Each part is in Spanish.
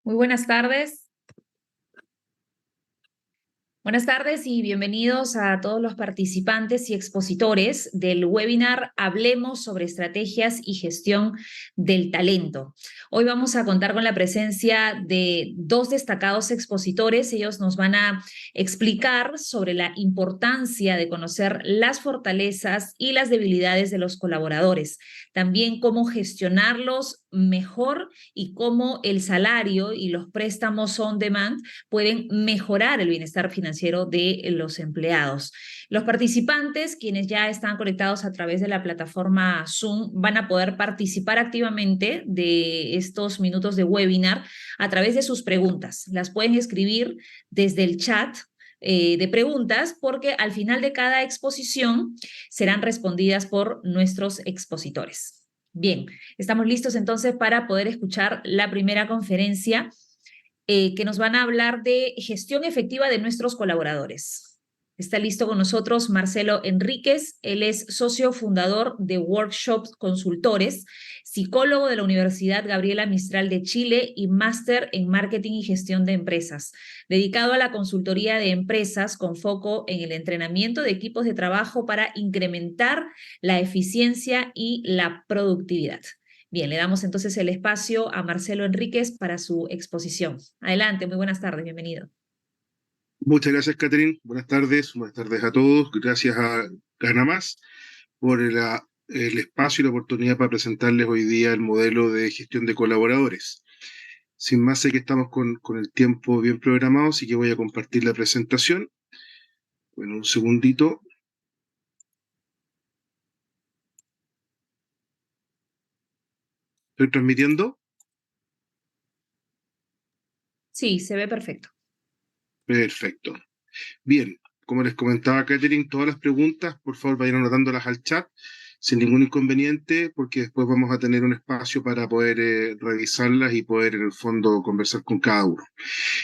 Muy buenas tardes. Buenas tardes y bienvenidos a todos los participantes y expositores del webinar Hablemos sobre estrategias y gestión del talento. Hoy vamos a contar con la presencia de dos destacados expositores. Ellos nos van a explicar sobre la importancia de conocer las fortalezas y las debilidades de los colaboradores, también cómo gestionarlos mejor y cómo el salario y los préstamos on demand pueden mejorar el bienestar financiero de los empleados. Los participantes, quienes ya están conectados a través de la plataforma Zoom, van a poder participar activamente de estos minutos de webinar a través de sus preguntas. Las pueden escribir desde el chat de preguntas, porque al final de cada exposición serán respondidas por nuestros expositores. Bien, estamos listos entonces para poder escuchar la primera conferencia que nos van a hablar de gestión efectiva de nuestros colaboradores. Está listo con nosotros Marcelo Enríquez. Él es socio fundador de Workshops Consultores, psicólogo de la Universidad Gabriela Mistral de Chile y máster en marketing y gestión de empresas, dedicado a la consultoría de empresas con foco en el entrenamiento de equipos de trabajo para incrementar la eficiencia y la productividad. Bien, le damos entonces el espacio a Marcelo Enríquez para su exposición. Adelante, muy buenas tardes, bienvenido. Muchas gracias, Catherine. Buenas tardes a todos. Gracias a Ganamás por el espacio y la oportunidad para presentarles hoy día el modelo de gestión de colaboradores. Sin más, sé que estamos con el tiempo bien programado, así que voy a compartir la presentación. Bueno, un segundito. ¿Estoy transmitiendo? Sí, se ve perfecto. Perfecto. Bien, como les comentaba Catherine, todas las preguntas, por favor, vayan anotándolas al chat sin ningún inconveniente, porque después vamos a tener un espacio para poder revisarlas y poder, en el fondo, conversar con cada uno.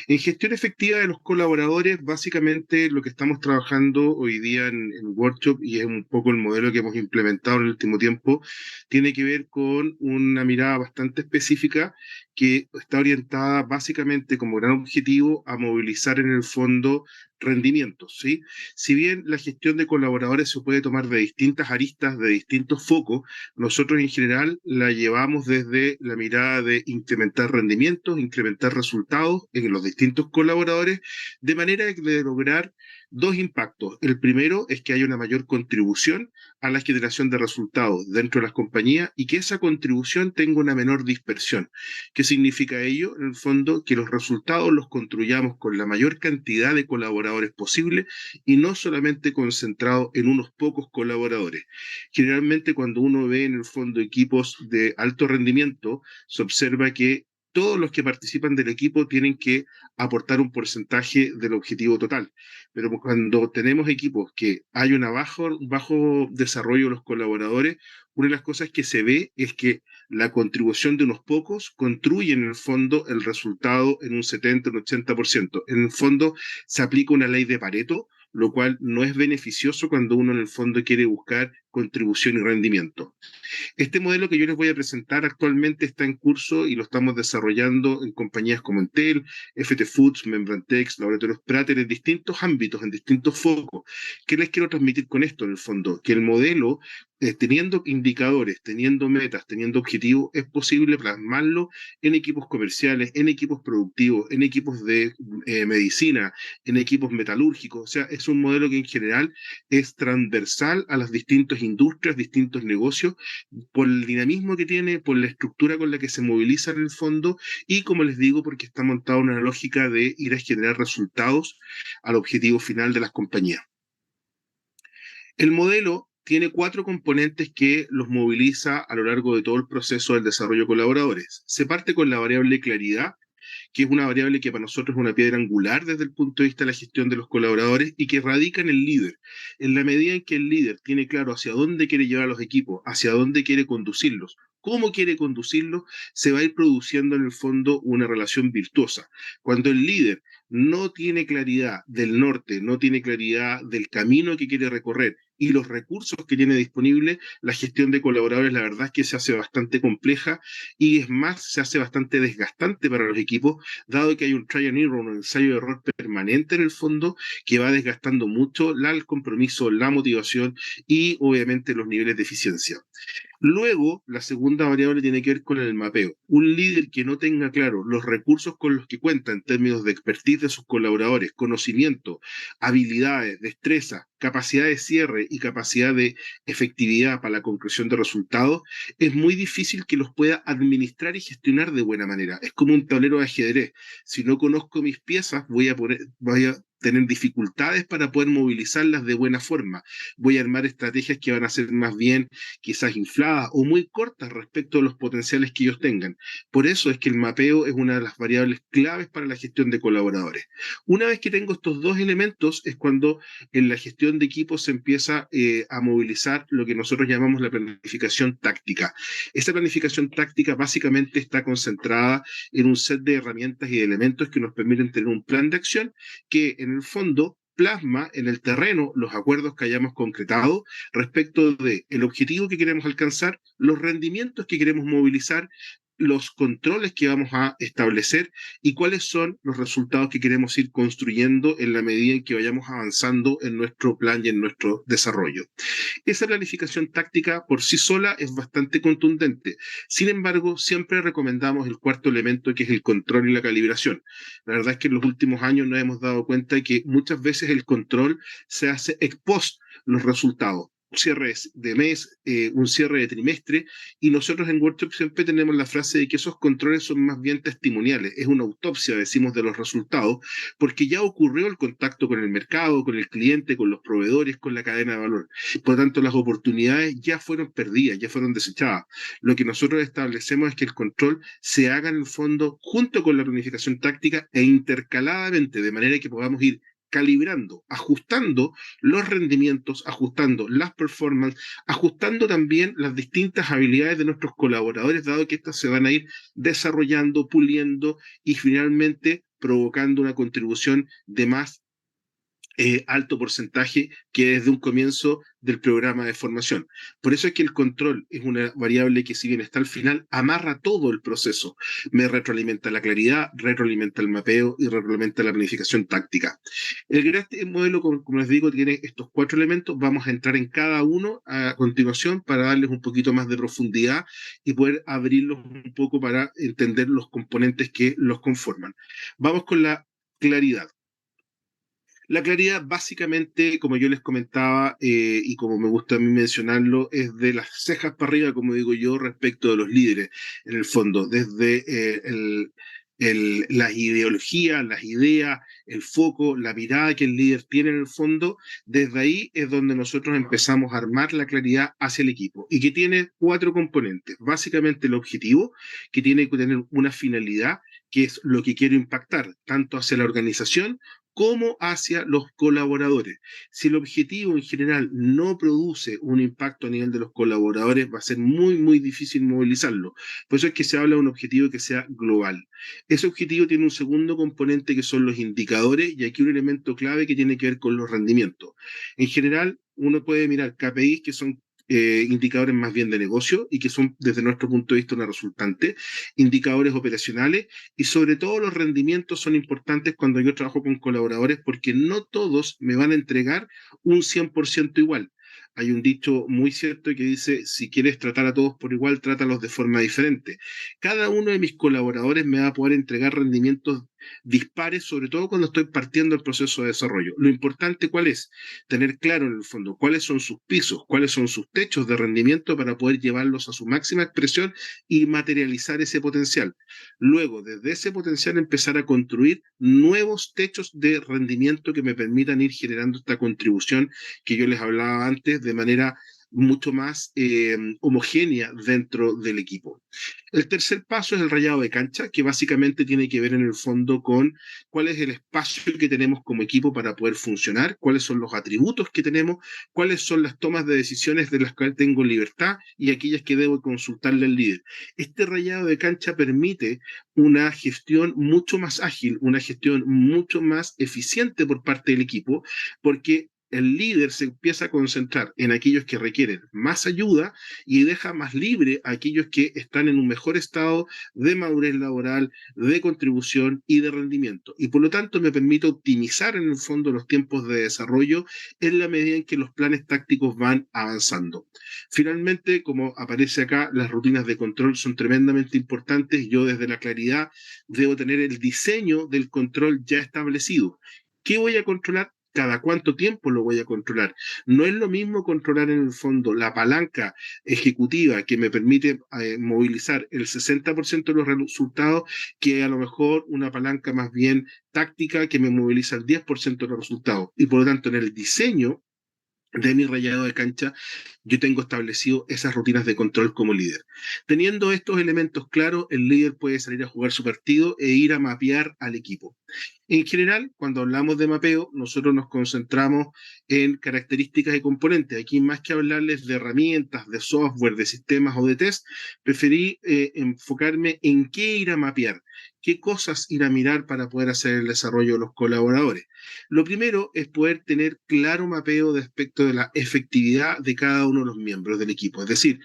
En gestión efectiva de los colaboradores, básicamente lo que estamos trabajando hoy día en Workshop, y es un poco el modelo que hemos implementado en el último tiempo, tiene que ver con una mirada bastante específica que está orientada básicamente como gran objetivo a movilizar en el fondo rendimientos, ¿sí? Si bien la gestión de colaboradores se puede tomar de distintas aristas, de distintos focos, nosotros en general la llevamos desde la mirada de incrementar rendimientos, incrementar resultados en los distintos colaboradores, de manera de lograr dos impactos. El primero es que haya una mayor contribución a la generación de resultados dentro de las compañías y que esa contribución tenga una menor dispersión. ¿Qué significa ello? En el fondo, que los resultados los construyamos con la mayor cantidad de colaboradores posible y no solamente concentrados en unos pocos colaboradores. Generalmente, cuando uno ve en el fondo equipos de alto rendimiento, se observa que todos los que participan del equipo tienen que aportar un porcentaje del objetivo total. Pero cuando tenemos equipos que hay un bajo desarrollo de los colaboradores, una de las cosas que se ve es que la contribución de unos pocos construye en el fondo el resultado en un 70, un 80%. En el fondo se aplica una ley de Pareto, lo cual no es beneficioso cuando uno en el fondo quiere buscar contribución y rendimiento. Este modelo que yo les voy a presentar actualmente está en curso y lo estamos desarrollando en compañías como Entel, FT Foods, Membrantex, Laboratorios Prater, en distintos ámbitos, en distintos focos. ¿Qué les quiero transmitir con esto en el fondo? Que el modelo, teniendo indicadores, teniendo metas, teniendo objetivos, es posible plasmarlo en equipos comerciales, en equipos productivos, en equipos de medicina, en equipos metalúrgicos. O sea, es un modelo que en general es transversal a las distintas industrias, distintos negocios, por el dinamismo que tiene, por la estructura con la que se moviliza en el fondo y, como les digo, porque está montado en una lógica de ir a generar resultados al objetivo final de las compañías. El modelo tiene 4 componentes que los moviliza a lo largo de todo el proceso del desarrollo de colaboradores. Se parte con la variable claridad, que es una variable que para nosotros es una piedra angular desde el punto de vista de la gestión de los colaboradores y que radica en el líder. En la medida en que el líder tiene claro hacia dónde quiere llevar a los equipos, hacia dónde quiere conducirlos, cómo quiere conducirlos, se va a ir produciendo en el fondo una relación virtuosa. Cuando el líder no tiene claridad del norte, no tiene claridad del camino que quiere recorrer y los recursos que tiene disponible, la gestión de colaboradores, la verdad es que se hace bastante compleja y es más, se hace bastante desgastante para los equipos, dado que hay un try and error, un ensayo de error permanente en el fondo, que va desgastando mucho el compromiso, la motivación y obviamente los niveles de eficiencia. Luego, la segunda variable tiene que ver con el mapeo. Un líder que no tenga claro los recursos con los que cuenta en términos de expertise de sus colaboradores, conocimiento, habilidades, destreza, capacidad de cierre y capacidad de efectividad para la concreción de resultados, es muy difícil que los pueda administrar y gestionar de buena manera. Es como un tablero de ajedrez. Si no conozco mis piezas, voy a tener dificultades para poder movilizarlas de buena forma. Voy a armar estrategias que van a ser más bien quizás infladas o muy cortas respecto a los potenciales que ellos tengan. Por eso es que el mapeo es una de las variables claves para la gestión de colaboradores. Una vez que tengo estos dos elementos es cuando en la gestión de equipos se empieza a movilizar lo que nosotros llamamos la planificación táctica. Esa planificación táctica básicamente está concentrada en un set de herramientas y de elementos que nos permiten tener un plan de acción que en el fondo plasma en el terreno los acuerdos que hayamos concretado respecto de el objetivo que queremos alcanzar, los rendimientos que queremos movilizar, los controles que vamos a establecer y cuáles son los resultados que queremos ir construyendo en la medida en que vayamos avanzando en nuestro plan y en nuestro desarrollo. Esa planificación táctica por sí sola es bastante contundente. Sin embargo, siempre recomendamos el cuarto elemento, que es el control y la calibración. La verdad es que en los últimos años nos hemos dado cuenta de que muchas veces el control se hace ex post los resultados. Un cierre de mes, un cierre de trimestre, y nosotros en Workshop siempre tenemos la frase de que esos controles son más bien testimoniales, es una autopsia, decimos, de los resultados, porque ya ocurrió el contacto con el mercado, con el cliente, con los proveedores, con la cadena de valor. Por lo tanto, las oportunidades ya fueron perdidas, ya fueron desechadas. Lo que nosotros establecemos es que el control se haga en el fondo junto con la planificación táctica e intercaladamente, de manera que podamos ir calibrando, ajustando los rendimientos, ajustando las performances, ajustando también las distintas habilidades de nuestros colaboradores, dado que estas se van a ir desarrollando, puliendo y finalmente provocando una contribución de más alto porcentaje que desde un comienzo del programa de formación. Por eso es que el control es una variable que, si bien está al final, amarra todo el proceso. Me retroalimenta la claridad, retroalimenta el mapeo y retroalimenta la planificación táctica. El gran modelo, como les digo, tiene estos cuatro elementos. Vamos a entrar en cada uno a continuación para darles un poquito más de profundidad y poder abrirlos un poco para entender los componentes que los conforman. Vamos con la claridad. La claridad, básicamente, como yo les comentaba, y como me gusta a mí mencionarlo, es de las cejas para arriba, como digo yo, respecto de los líderes, en el fondo, desde las ideologías, las ideas, el foco, la mirada que el líder tiene en el fondo, desde ahí es donde nosotros empezamos a armar la claridad hacia el equipo, y que tiene cuatro componentes. Básicamente el objetivo, que tiene que tener una finalidad, que es lo que quiero impactar, tanto hacia la organización como hacia los colaboradores. Si el objetivo en general no produce un impacto a nivel de los colaboradores, va a ser muy, muy difícil movilizarlo. Por eso es que se habla de un objetivo que sea global. Ese objetivo tiene un segundo componente, que son los indicadores, y aquí un elemento clave que tiene que ver con los rendimientos. En general, uno puede mirar KPIs, que son indicadores más bien de negocio y que son, desde nuestro punto de vista, una resultante, indicadores operacionales, y sobre todo los rendimientos son importantes cuando yo trabajo con colaboradores, porque no todos me van a entregar un 100% igual. Hay un dicho muy cierto que dice: si quieres tratar a todos por igual, trátalos de forma diferente. Cada uno de mis colaboradores me va a poder entregar rendimientos dispares, sobre todo cuando estoy partiendo el proceso de desarrollo. Lo importante, ¿cuál es? Tener claro en el fondo cuáles son sus pisos, cuáles son sus techos de rendimiento, para poder llevarlos a su máxima expresión y materializar ese potencial. Luego, desde ese potencial, empezar a construir nuevos techos de rendimiento que me permitan ir generando esta contribución que yo les hablaba antes, de manera mucho más homogénea dentro del equipo. El tercer paso es el rayado de cancha, que básicamente tiene que ver en el fondo con cuál es el espacio que tenemos como equipo para poder funcionar, cuáles son los atributos que tenemos, cuáles son las tomas de decisiones de las que tengo libertad y aquellas que debo consultarle al líder. Este rayado de cancha permite una gestión mucho más ágil, una gestión mucho más eficiente por parte del equipo, porque el líder se empieza a concentrar en aquellos que requieren más ayuda y deja más libre a aquellos que están en un mejor estado de madurez laboral, de contribución y de rendimiento. Y por lo tanto me permite optimizar en el fondo los tiempos de desarrollo en la medida en que los planes tácticos van avanzando. Finalmente, como aparece acá, las rutinas de control son tremendamente importantes. Yo desde la claridad debo tener el diseño del control ya establecido. ¿Qué voy a controlar? ¿Cada cuánto tiempo lo voy a controlar? No es lo mismo controlar en el fondo la palanca ejecutiva que me permite movilizar el 60% de los resultados que a lo mejor una palanca más bien táctica que me moviliza el 10% de los resultados. Y por lo tanto, en el diseño de mi rayado de cancha, yo tengo establecido esas rutinas de control como líder. Teniendo estos elementos claros, el líder puede salir a jugar su partido e ir a mapear al equipo. En general, cuando hablamos de mapeo, nosotros nos concentramos en características y componentes. Aquí, más que hablarles de herramientas, de software, de sistemas o de test, preferí enfocarme en qué ir a mapear, qué cosas ir a mirar para poder hacer el desarrollo de los colaboradores. Lo primero es poder tener claro mapeo respecto de la efectividad de cada uno de los miembros del equipo, es decir,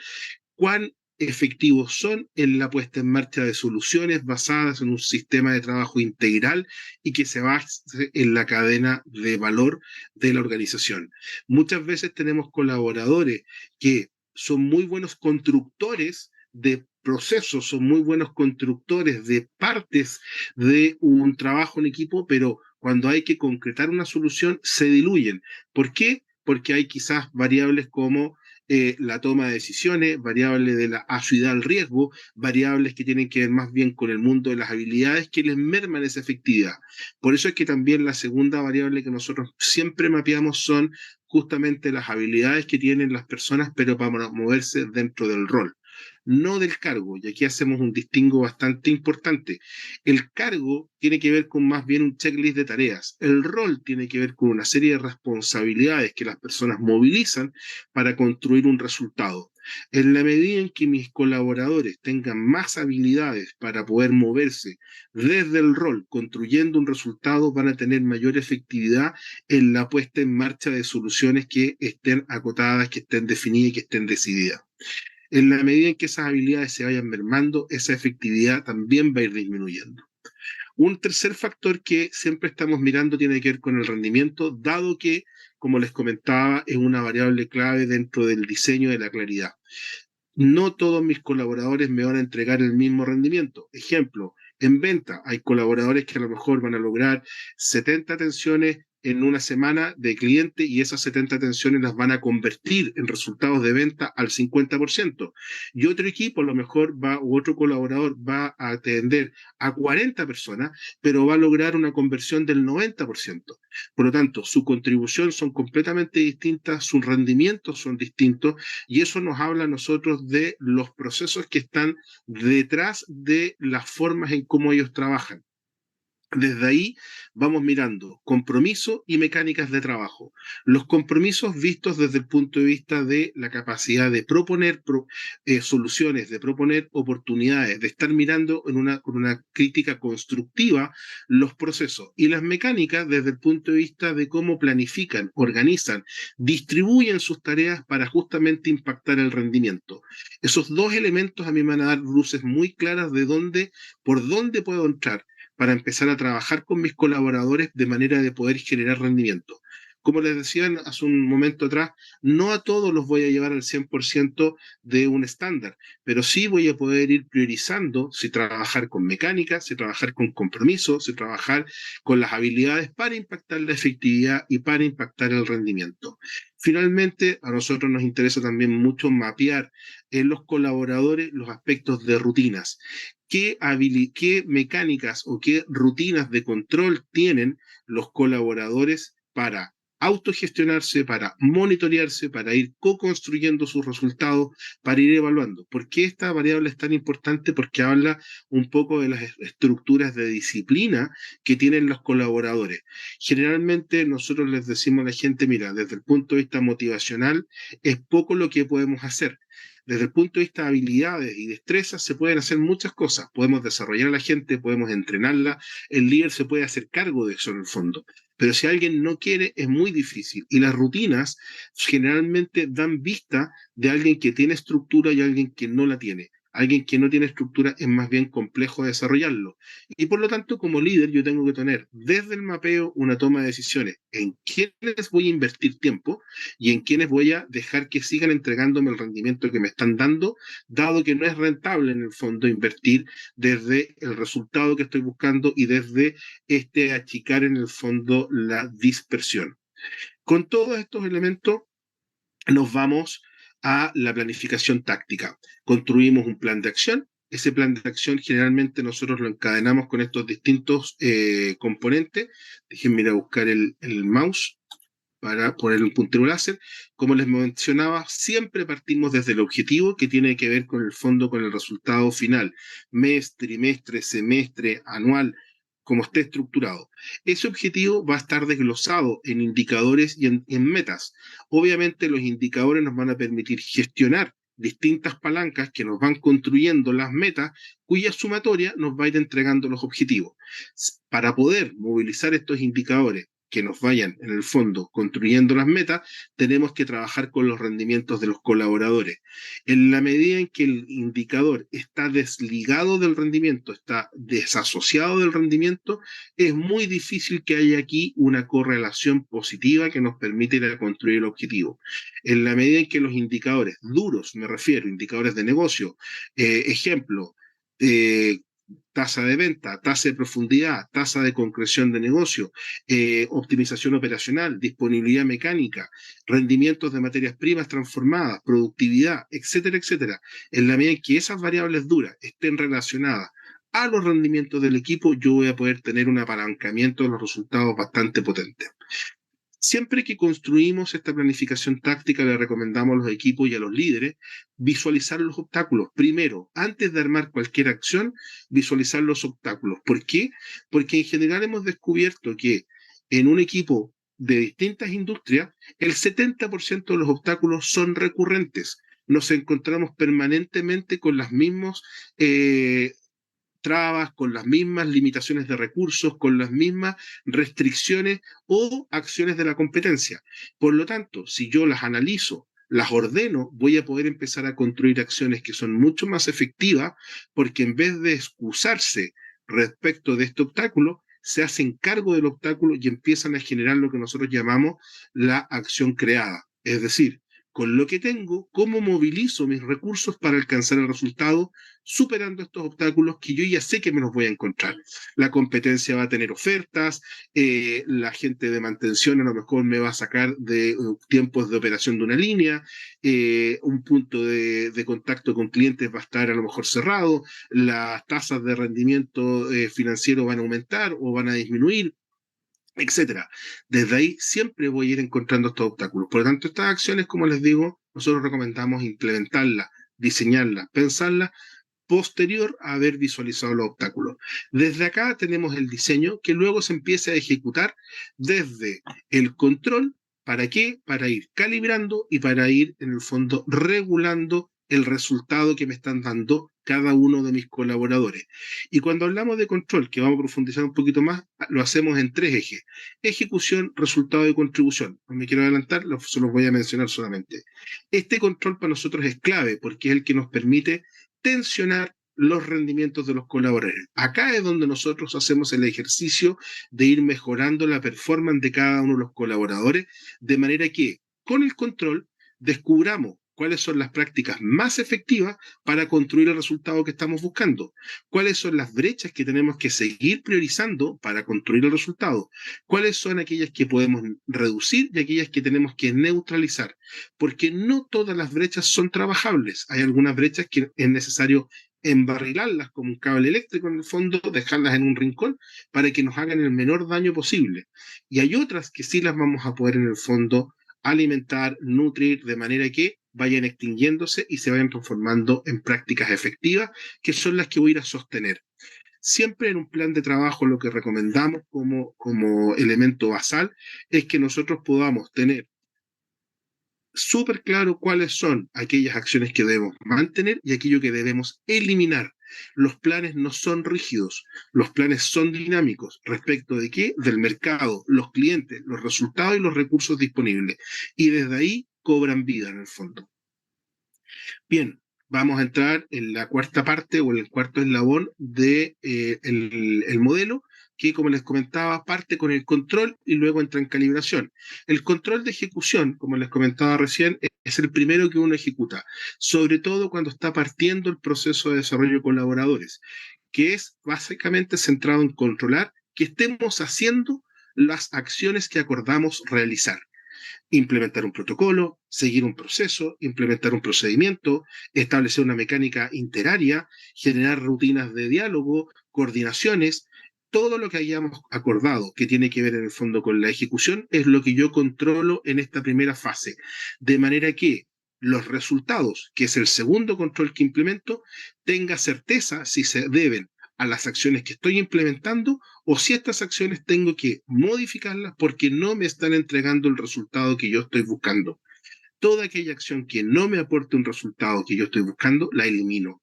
cuán efectivos son en la puesta en marcha de soluciones basadas en un sistema de trabajo integral y que se base en la cadena de valor de la organización. Muchas veces tenemos colaboradores que son muy buenos constructores de procesos, son muy buenos constructores de partes de un trabajo en equipo, pero cuando hay que concretar una solución se diluyen. ¿Por qué? Porque hay quizás variables como la toma de decisiones, variables de la asiduidad al riesgo, variables que tienen que ver más bien con el mundo de las habilidades que les merman esa efectividad. Por eso es que también la segunda variable que nosotros siempre mapeamos son justamente las habilidades que tienen las personas, pero para moverse dentro del rol, no del cargo. Y aquí hacemos un distingo bastante importante. El cargo tiene que ver con más bien un checklist de tareas. El rol tiene que ver con una serie de responsabilidades que las personas movilizan para construir un resultado. En la medida en que mis colaboradores tengan más habilidades para poder moverse desde el rol, construyendo un resultado, van a tener mayor efectividad en la puesta en marcha de soluciones que estén acotadas, que estén definidas y que estén decididas. En la medida en que esas habilidades se vayan mermando, esa efectividad también va a ir disminuyendo. Un tercer factor que siempre estamos mirando tiene que ver con el rendimiento, dado que, como les comentaba, es una variable clave dentro del diseño de la claridad. No todos mis colaboradores me van a entregar el mismo rendimiento. Ejemplo, en venta hay colaboradores que a lo mejor van a lograr 70 atenciones en una semana de cliente y esas 70 atenciones las van a convertir en resultados de venta al 50%. Y otro equipo a lo mejor va, u otro colaborador va a atender a 40 personas, pero va a lograr una conversión del 90%. Por lo tanto, su contribución son completamente distintas, sus rendimientos son distintos y eso nos habla a nosotros de los procesos que están detrás de las formas en cómo ellos trabajan. Desde ahí vamos mirando compromiso y mecánicas de trabajo. Los compromisos vistos desde el punto de vista de la capacidad de proponer soluciones, de proponer oportunidades, de estar mirando con una crítica constructiva los procesos. Y las mecánicas desde el punto de vista de cómo planifican, organizan, distribuyen sus tareas para justamente impactar el rendimiento. Esos dos elementos a mí me van a dar luces muy claras de por dónde puedo entrar para empezar a trabajar con mis colaboradores de manera de poder generar rendimiento. Como les decía hace un momento atrás, no a todos los voy a llevar al 100% de un estándar, pero sí voy a poder ir priorizando si trabajar con mecánica, si trabajar con compromiso, si trabajar con las habilidades para impactar la efectividad y para impactar el rendimiento. Finalmente, a nosotros nos interesa también mucho mapear en los colaboradores los aspectos de rutinas. ¿Qué mecánicas o qué rutinas de control tienen los colaboradores para autogestionarse, para monitorearse, para ir co-construyendo sus resultados, para ir evaluando? ¿Por qué esta variable es tan importante? Porque habla un poco de las estructuras de disciplina que tienen los colaboradores. Generalmente nosotros les decimos a la gente, mira, desde el punto de vista motivacional, es poco lo que podemos hacer. Desde el punto de vista de habilidades y destrezas se pueden hacer muchas cosas. Podemos desarrollar a la gente, podemos entrenarla, el líder se puede hacer cargo de eso en el fondo. Pero si alguien no quiere, es muy difícil. Y las rutinas generalmente dan vista de alguien que tiene estructura y alguien que no la tiene. Alguien que no tiene estructura es más bien complejo desarrollarlo. Y por lo tanto, como líder, yo tengo que tener desde el mapeo una toma de decisiones en quiénes voy a invertir tiempo y en quiénes voy a dejar que sigan entregándome el rendimiento que me están dando, dado que no es rentable en el fondo invertir desde el resultado que estoy buscando y desde achicar en el fondo la dispersión. Con todos estos elementos nos vamos a la planificación táctica. Construimos un plan de acción. Ese plan de acción generalmente nosotros lo encadenamos con estos distintos componentes. Déjenme ir a buscar el mouse para poner un puntero láser. Como les mencionaba, siempre partimos desde el objetivo que tiene que ver con el fondo, con el resultado final, mes, trimestre, semestre, anual, como esté estructurado. Ese objetivo va a estar desglosado en indicadores y en metas. Obviamente los indicadores nos van a permitir gestionar distintas palancas que nos van construyendo las metas, cuya sumatoria nos va a ir entregando los objetivos. Para poder movilizar estos indicadores que nos vayan, en el fondo, construyendo las metas, tenemos que trabajar con los rendimientos de los colaboradores. En la medida en que el indicador está desligado del rendimiento, está desasociado del rendimiento, es muy difícil que haya aquí una correlación positiva que nos permita ir a construir el objetivo. En la medida en que los indicadores duros, me refiero, indicadores de negocio, ejemplo, tasa de venta, tasa de profundidad, tasa de concreción de negocio, optimización operacional, disponibilidad mecánica, rendimientos de materias primas transformadas, productividad, etcétera, etcétera. En la medida en que esas variables duras estén relacionadas a los rendimientos del equipo, yo voy a poder tener un apalancamiento de los resultados bastante potente. Siempre que construimos esta planificación táctica, le recomendamos a los equipos y a los líderes visualizar los obstáculos. Primero, antes de armar cualquier acción, visualizar los obstáculos. ¿Por qué? Porque en general hemos descubierto que en un equipo de distintas industrias, el 70% de los obstáculos son recurrentes. Nos encontramos permanentemente con las mismas trabas, con las mismas limitaciones de recursos, con las mismas restricciones o acciones de la competencia. Por lo tanto, si yo las analizo, las ordeno, voy a poder empezar a construir acciones que son mucho más efectivas, porque en vez de excusarse respecto de este obstáculo, se hacen cargo del obstáculo y empiezan a generar lo que nosotros llamamos la acción creada. Es decir, con lo que tengo, cómo movilizo mis recursos para alcanzar el resultado, superando estos obstáculos que yo ya sé que me los voy a encontrar. La competencia va a tener ofertas, la gente de mantención a lo mejor me va a sacar de tiempos de operación de una línea, un punto de contacto con clientes va a estar a lo mejor cerrado, las tasas de rendimiento financiero van a aumentar o van a disminuir, etcétera. Desde ahí siempre voy a ir encontrando estos obstáculos. Por lo tanto, estas acciones, como les digo, nosotros recomendamos implementarlas, diseñarlas, pensarlas posterior a haber visualizado los obstáculos. Desde acá tenemos el diseño que luego se empieza a ejecutar desde el control. ¿Para qué? Para ir calibrando y para ir, en el fondo, regulando el resultado que me están dando cada uno de mis colaboradores. Y cuando hablamos de control, que vamos a profundizar un poquito más, lo hacemos en tres ejes: ejecución, resultado y contribución. No me quiero adelantar, se los voy a mencionar solamente. Este control para nosotros es clave porque es el que nos permite tensionar los rendimientos de los colaboradores. Acá es donde nosotros hacemos el ejercicio de ir mejorando la performance de cada uno de los colaboradores, de manera que con el control descubramos cuáles son las prácticas más efectivas para construir el resultado que estamos buscando, cuáles son las brechas que tenemos que seguir priorizando para construir el resultado, cuáles son aquellas que podemos reducir y aquellas que tenemos que neutralizar, porque no todas las brechas son trabajables. Hay algunas brechas que es necesario embarrilarlas como un cable eléctrico en el fondo, dejarlas en un rincón para que nos hagan el menor daño posible. Y hay otras que sí las vamos a poder en el fondo alimentar, nutrir, de manera que vayan extinguiéndose y se vayan transformando en prácticas efectivas, que son las que voy a ir a sostener. Siempre en un plan de trabajo lo que recomendamos como elemento basal es que nosotros podamos tener súper claro cuáles son aquellas acciones que debemos mantener y aquello que debemos eliminar. Los planes no son rígidos, los planes son dinámicos. ¿Respecto de qué? Del mercado, los clientes, los resultados y los recursos disponibles. Y desde ahí cobran vida en el fondo. Bien, vamos a entrar en la cuarta parte o en el cuarto eslabón de, el modelo, que como les comentaba, parte con el control y luego entra en calibración. El control de ejecución, como les comentaba recién, es el primero que uno ejecuta, sobre todo cuando está partiendo el proceso de desarrollo de colaboradores, que es básicamente centrado en controlar que estemos haciendo las acciones que acordamos realizar. Implementar un protocolo, seguir un proceso, implementar un procedimiento, establecer una mecánica interaria, generar rutinas de diálogo, coordinaciones. Todo lo que hayamos acordado que tiene que ver en el fondo con la ejecución es lo que yo controlo en esta primera fase. De manera que los resultados, que es el segundo control que implemento, tenga certeza si se deben a las acciones que estoy implementando o si estas acciones tengo que modificarlas porque no me están entregando el resultado que yo estoy buscando. Toda aquella acción que no me aporte un resultado que yo estoy buscando, la elimino.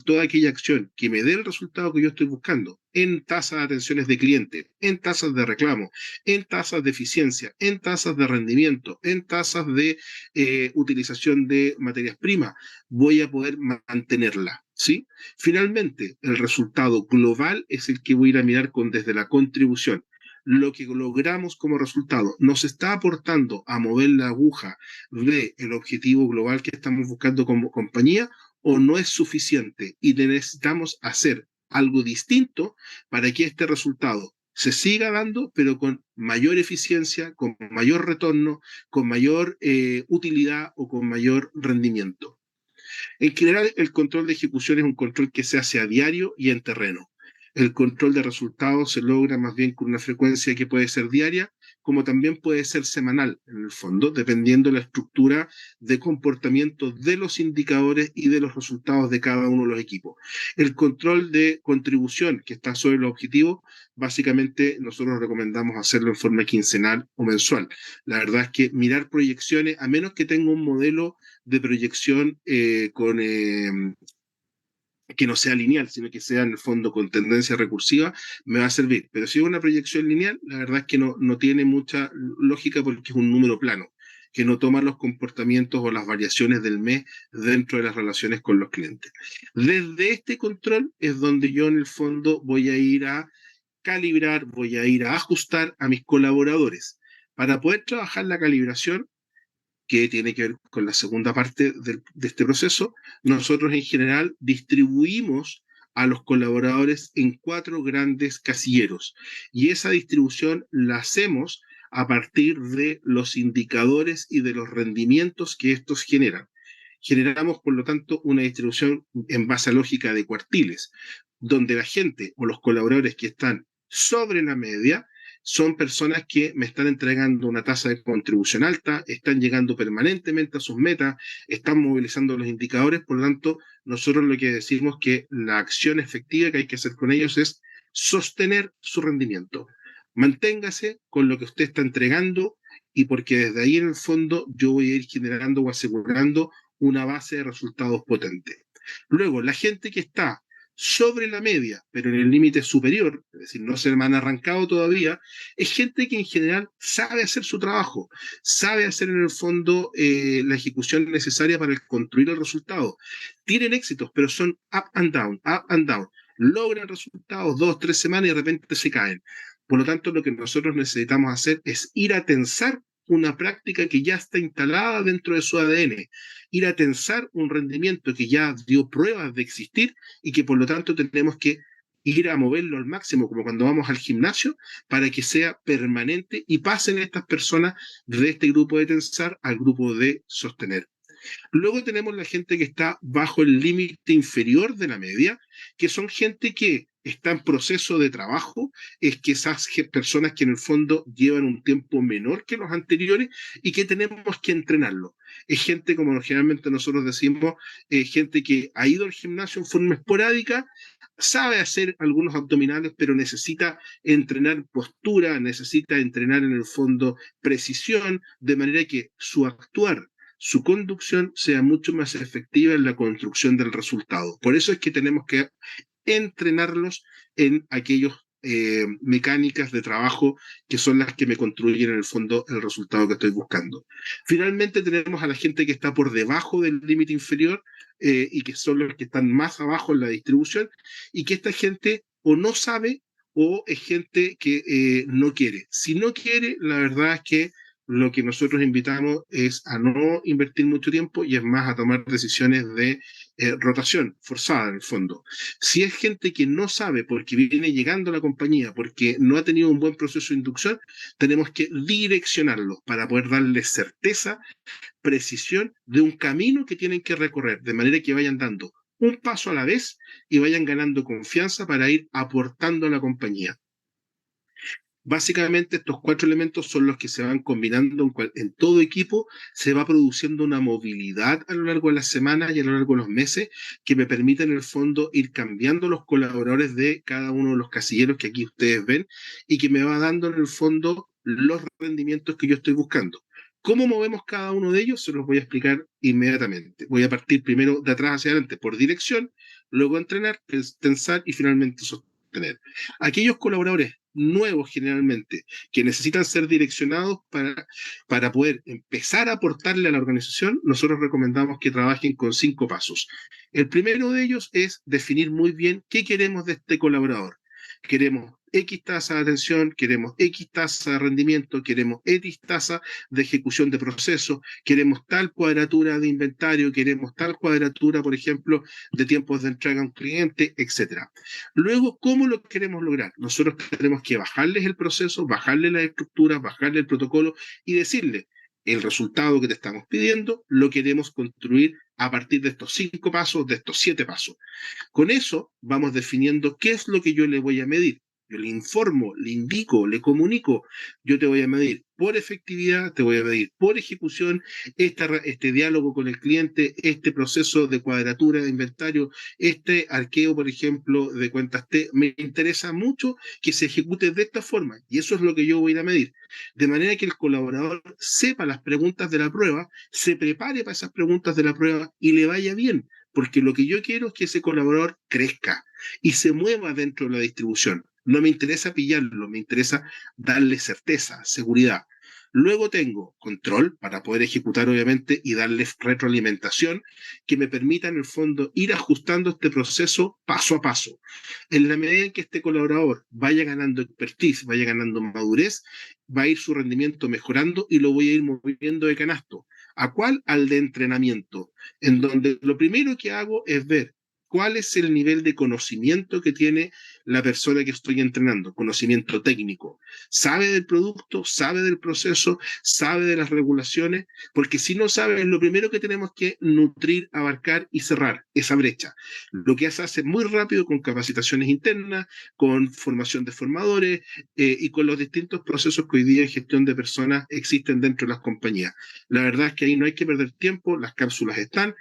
Toda aquella acción que me dé el resultado que yo estoy buscando, en tasas de atenciones de cliente, en tasas de reclamo, en tasas de eficiencia, en tasas de rendimiento, en tasas de utilización de materias primas, voy a poder mantenerla. ¿Sí? Finalmente, el resultado global es el que voy a ir a mirar desde la contribución. Lo que logramos como resultado nos está aportando a mover la aguja del objetivo global que estamos buscando como compañía o no es suficiente y necesitamos hacer algo distinto para que este resultado se siga dando, pero con mayor eficiencia, con mayor retorno, con mayor utilidad o con mayor rendimiento. En general, el control de ejecución es un control que se hace a diario y en terreno. El control de resultados se logra más bien con una frecuencia que puede ser diaria, como también puede ser semanal, en el fondo, dependiendo de la estructura de comportamiento de los indicadores y de los resultados de cada uno de los equipos. El control de contribución que está sobre los objetivos, básicamente nosotros recomendamos hacerlo en forma quincenal o mensual. La verdad es que mirar proyecciones, a menos que tenga un modelo de proyección que no sea lineal, sino que sea en el fondo con tendencia recursiva, me va a servir. Pero si es una proyección lineal, la verdad es que no tiene mucha lógica porque es un número plano, que no toma los comportamientos o las variaciones del mes dentro de las relaciones con los clientes. Desde este control es donde yo en el fondo voy a ir a calibrar, voy a ir a ajustar a mis colaboradores. Para poder trabajar la calibración, que tiene que ver con la segunda parte de este proceso, nosotros en general distribuimos a los colaboradores en 4 grandes casilleros y esa distribución la hacemos a partir de los indicadores y de los rendimientos que estos generan. Generamos, por lo tanto, una distribución en base a lógica de cuartiles, donde la gente o los colaboradores que están sobre la media son personas que me están entregando una tasa de contribución alta, están llegando permanentemente a sus metas, están movilizando los indicadores, por lo tanto, nosotros lo que decimos que la acción efectiva que hay que hacer con ellos es sostener su rendimiento. Manténgase con lo que usted está entregando y porque desde ahí en el fondo yo voy a ir generando o asegurando una base de resultados potente. Luego, la gente que está sobre la media, pero en el límite superior, es decir, no se me han arrancado todavía, es gente que en general sabe hacer su trabajo, sabe hacer en el fondo la ejecución necesaria para construir el resultado. Tienen éxitos, pero son up and down, up and down. Logran resultados 2, 3 semanas y de repente se caen. Por lo tanto, lo que nosotros necesitamos hacer es ir a tensar una práctica que ya está instalada dentro de su ADN, ir a tensar un rendimiento que ya dio pruebas de existir y que por lo tanto tenemos que ir a moverlo al máximo, como cuando vamos al gimnasio, para que sea permanente y pasen estas personas de este grupo de tensar al grupo de sostener. Luego tenemos la gente que está bajo el límite inferior de la media, que son gente que está en proceso de trabajo, es que esas personas que en el fondo llevan un tiempo menor que los anteriores y que tenemos que entrenarlo. Es gente, como generalmente nosotros decimos, gente que ha ido al gimnasio en forma esporádica, sabe hacer algunos abdominales, pero necesita entrenar postura, necesita entrenar en el fondo precisión, de manera que su actuar su conducción sea mucho más efectiva en la construcción del resultado. Por eso es que tenemos que entrenarlos en aquellos mecánicas de trabajo que son las que me construyen en el fondo el resultado que estoy buscando. Finalmente tenemos a la gente que está por debajo del límite inferior y que son los que están más abajo en la distribución y que esta gente o no sabe o es gente que no quiere. Si no quiere, la verdad es que lo que nosotros invitamos es a no invertir mucho tiempo y es más a tomar decisiones de rotación forzada en el fondo. Si es gente que no sabe porque viene llegando a la compañía, porque no ha tenido un buen proceso de inducción, tenemos que direccionarlos para poder darles certeza, precisión de un camino que tienen que recorrer, de manera que vayan dando un paso a la vez y vayan ganando confianza para ir aportando a la compañía. Básicamente estos 4 elementos son los que se van combinando en todo equipo, se va produciendo una movilidad a lo largo de las semanas y a lo largo de los meses que me permiten en el fondo ir cambiando los colaboradores de cada uno de los casilleros que aquí ustedes ven y que me va dando en el fondo los rendimientos que yo estoy buscando. ¿Cómo movemos cada uno de ellos? Se los voy a explicar inmediatamente. Voy a partir primero de atrás hacia adelante por dirección, luego entrenar, pensar y finalmente sostener. Aquellos colaboradores nuevos generalmente que necesitan ser direccionados para poder empezar a aportarle a la organización, nosotros recomendamos que trabajen con 5 pasos. El primero de ellos es definir muy bien qué queremos de este colaborador. Queremos X tasa de atención, queremos X tasa de rendimiento, queremos X tasa de ejecución de procesos, queremos tal cuadratura de inventario, queremos tal cuadratura, por ejemplo, de tiempos de entrega a un cliente, etc. Luego, ¿cómo lo queremos lograr? Nosotros tenemos que bajarles el proceso, bajarles la estructura, bajarle el protocolo y decirle, el resultado que te estamos pidiendo lo queremos construir a partir de estos 5 pasos, de estos 7 pasos. Con eso vamos definiendo qué es lo que yo le voy a medir. Yo le informo, le indico, le comunico. Yo te voy a medir por efectividad, te voy a medir por ejecución, este diálogo con el cliente, este proceso de cuadratura de inventario, este arqueo, por ejemplo, de cuentas T. Me interesa mucho que se ejecute de esta forma y eso es lo que yo voy a ir a medir. De manera que el colaborador sepa las preguntas de la prueba, se prepare para esas preguntas de la prueba y le vaya bien. Porque lo que yo quiero es que ese colaborador crezca y se mueva dentro de la distribución. No me interesa pillarlo, me interesa darle certeza, seguridad. Luego tengo control para poder ejecutar, obviamente, y darle retroalimentación que me permita, en el fondo, ir ajustando este proceso paso a paso. En la medida en que este colaborador vaya ganando expertise, vaya ganando madurez, va a ir su rendimiento mejorando y lo voy a ir moviendo de canasto. ¿A cuál? Al de entrenamiento, en donde lo primero que hago es ver cuál es el nivel de conocimiento que tiene la persona que estoy entrenando, conocimiento técnico. ¿Sabe del producto? ¿Sabe del proceso? ¿Sabe de las regulaciones? Porque si no sabe, es lo primero que tenemos que nutrir, abarcar y cerrar esa brecha. Lo que se hace muy rápido con capacitaciones internas, con formación de formadores y con los distintos procesos que hoy día en gestión de personas existen dentro de las compañías. La verdad es que ahí no hay que perder tiempo, las cápsulas están,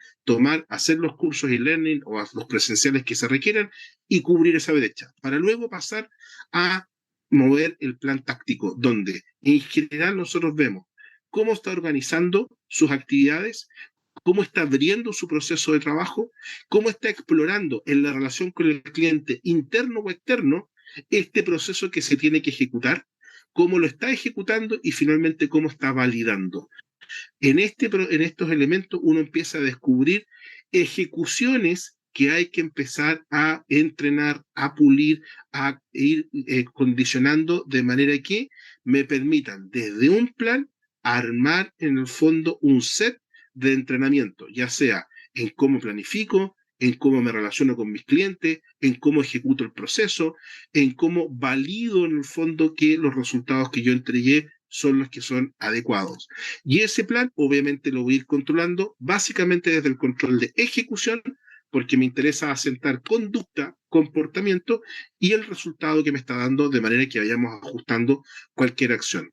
hacer los cursos e-learning o los presenciales que se requieran y cubrir esa brecha, para luego pasar a mover el plan táctico, donde en general nosotros vemos cómo está organizando sus actividades, cómo está abriendo su proceso de trabajo, cómo está explorando en la relación con el cliente interno o externo este proceso que se tiene que ejecutar, cómo lo está ejecutando y finalmente cómo está validando. En estos elementos uno empieza a descubrir ejecuciones que hay que empezar a entrenar, a pulir, a ir condicionando de manera que me permitan desde un plan armar en el fondo un set de entrenamiento, ya sea en cómo planifico, en cómo me relaciono con mis clientes, en cómo ejecuto el proceso, en cómo valido en el fondo que los resultados que yo entregué son los que son adecuados. Y ese plan obviamente lo voy a ir controlando básicamente desde el control de ejecución, porque me interesa asentar conducta, comportamiento y el resultado que me está dando de manera que vayamos ajustando cualquier acción.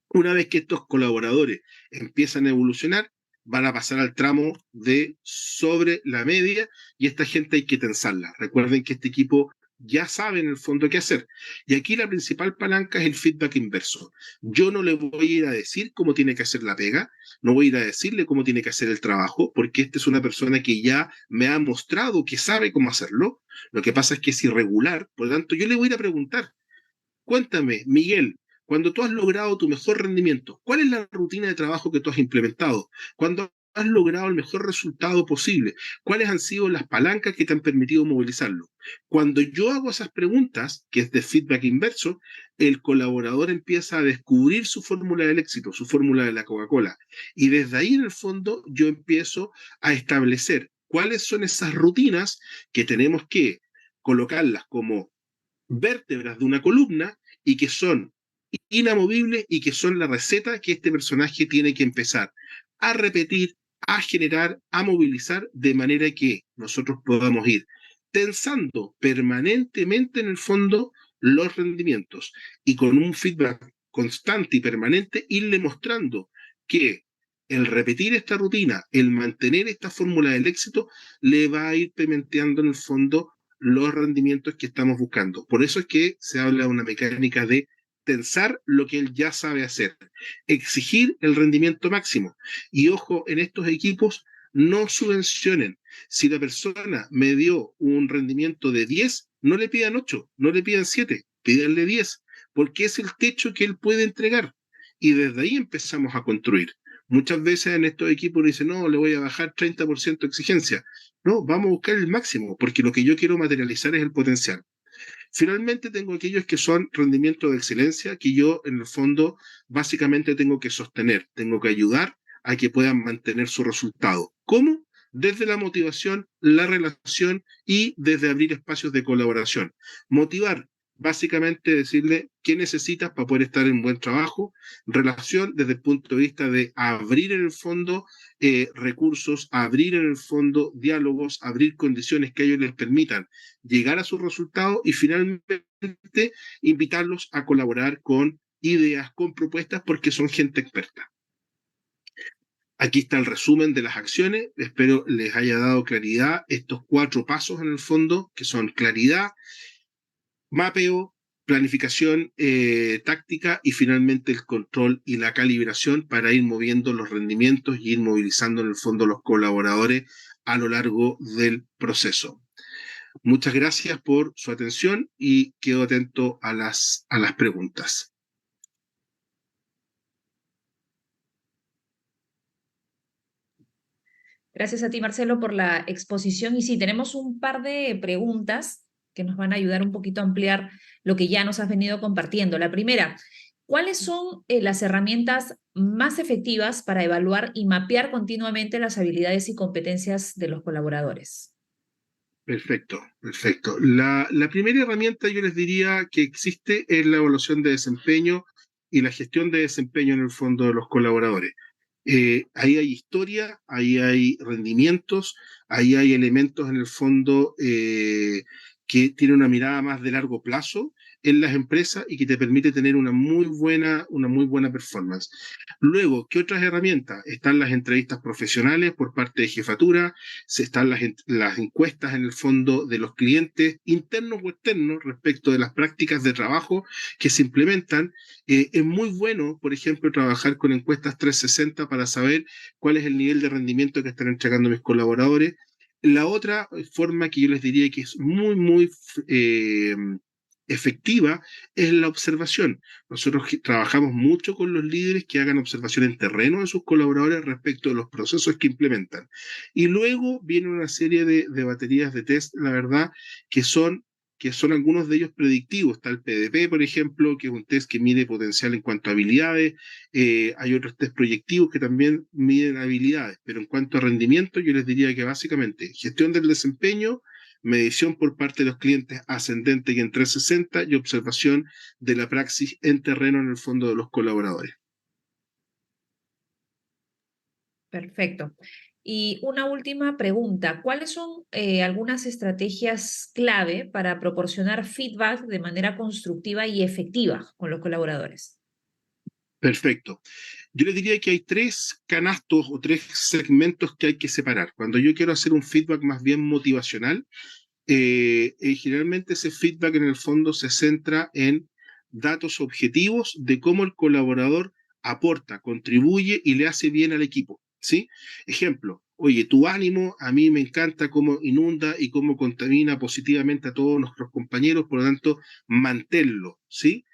Una vez que estos colaboradores empiezan a evolucionar, van a pasar al tramo de sobre la media y esta gente hay que tensarla. Recuerden que este equipo ya sabe en el fondo qué hacer. Y aquí la principal palanca es el feedback inverso. Yo no le voy a ir a decir cómo tiene que hacer la pega, no voy a ir a decirle cómo tiene que hacer el trabajo, porque esta es una persona que ya me ha mostrado que sabe cómo hacerlo. Lo que pasa es que es irregular, por lo tanto yo le voy a ir a preguntar, cuéntame, Miguel, cuando tú has logrado tu mejor rendimiento, ¿cuál es la rutina de trabajo que tú has implementado? Cuando has logrado el mejor resultado posible, ¿cuáles han sido las palancas que te han permitido movilizarlo? Cuando yo hago esas preguntas, que es de feedback inverso, el colaborador empieza a descubrir su fórmula del éxito, su fórmula de la Coca-Cola. Y desde ahí, en el fondo, yo empiezo a establecer cuáles son esas rutinas que tenemos que colocarlas como vértebras de una columna y que son inamovibles y que son la receta que este personaje tiene que empezar a repetir, a generar, a movilizar, de manera que nosotros podamos ir tensando permanentemente en el fondo los rendimientos y con un feedback constante y permanente irle mostrando que el repetir esta rutina, el mantener esta fórmula del éxito, le va a ir pimenteando en el fondo los rendimientos que estamos buscando. Por eso es que se habla de una mecánica de tensar lo que él ya sabe hacer, exigir el rendimiento máximo. Y ojo, en estos equipos no subvencionen. Si la persona me dio un rendimiento de 10, no le pidan 8, no le pidan 7, pídanle 10, porque es el techo que él puede entregar. Y desde ahí empezamos a construir. Muchas veces en estos equipos dicen, no, le voy a bajar 30% de exigencia. No, vamos a buscar el máximo, porque lo que yo quiero materializar es el potencial. Finalmente tengo aquellos que son rendimientos de excelencia, que yo en el fondo básicamente tengo que sostener, tengo que ayudar a que puedan mantener su resultado. ¿Cómo? Desde la motivación, la relación y desde abrir espacios de colaboración. Motivar, básicamente decirle qué necesitas para poder estar en buen trabajo, relación desde el punto de vista de abrir en el fondo recursos, abrir en el fondo diálogos, abrir condiciones que a ellos les permitan llegar a sus resultados y finalmente invitarlos a colaborar con ideas, con propuestas, porque son gente experta. Aquí está el resumen de las acciones. Espero les haya dado claridad estos 4 pasos en el fondo, que son claridad, mapeo, planificación táctica y finalmente el control y la calibración para ir moviendo los rendimientos y ir movilizando en el fondo los colaboradores a lo largo del proceso. Muchas gracias por su atención y quedo atento a las preguntas. Gracias a ti, Marcelo, por la exposición. Y sí, tenemos un par de preguntas que nos van a ayudar un poquito a ampliar lo que ya nos has venido compartiendo. La primera, ¿cuáles son las herramientas más efectivas para evaluar y mapear continuamente las habilidades y competencias de los colaboradores? Perfecto, perfecto. La primera herramienta yo les diría que existe es la evaluación de desempeño y la gestión de desempeño en el fondo de los colaboradores. Ahí hay historia, ahí hay rendimientos, ahí hay elementos en el fondo que tienen una mirada más de largo plazo en las empresas y que te permite tener una muy buena performance. Luego, ¿qué otras herramientas? Están las entrevistas profesionales por parte de jefatura, están las encuestas en el fondo de los clientes internos o externos respecto de las prácticas de trabajo que se implementan. Es muy bueno, por ejemplo, trabajar con encuestas 360 para saber cuál es el nivel de rendimiento que están entregando mis colaboradores. La otra forma que yo les diría que es muy efectiva es la observación. Nosotros trabajamos mucho con los líderes que hagan observación en terreno de sus colaboradores respecto de los procesos que implementan. Y luego viene una serie de baterías de test, la verdad, que son algunos de ellos predictivos. Está el PDP, por ejemplo, que es un test que mide potencial en cuanto a habilidades. Hay otros test proyectivos que también miden habilidades. Pero en cuanto a rendimiento, yo les diría que básicamente gestión del desempeño, medición por parte de los clientes ascendente y en 360 y observación de la praxis en terreno en el fondo de los colaboradores. Perfecto. Y una última pregunta, ¿cuáles son algunas estrategias clave para proporcionar feedback de manera constructiva y efectiva con los colaboradores? Perfecto. Yo les diría que hay 3 canastos o 3 segmentos que hay que separar. Cuando yo quiero hacer un feedback más bien motivacional, Generalmente ese feedback en el fondo se centra en datos objetivos de cómo el colaborador aporta, contribuye y le hace bien al equipo, ¿sí? Ejemplo, oye, tu ánimo a mí me encanta cómo inunda y cómo contamina positivamente a todos nuestros compañeros, por lo tanto, manténlo, ¿sí?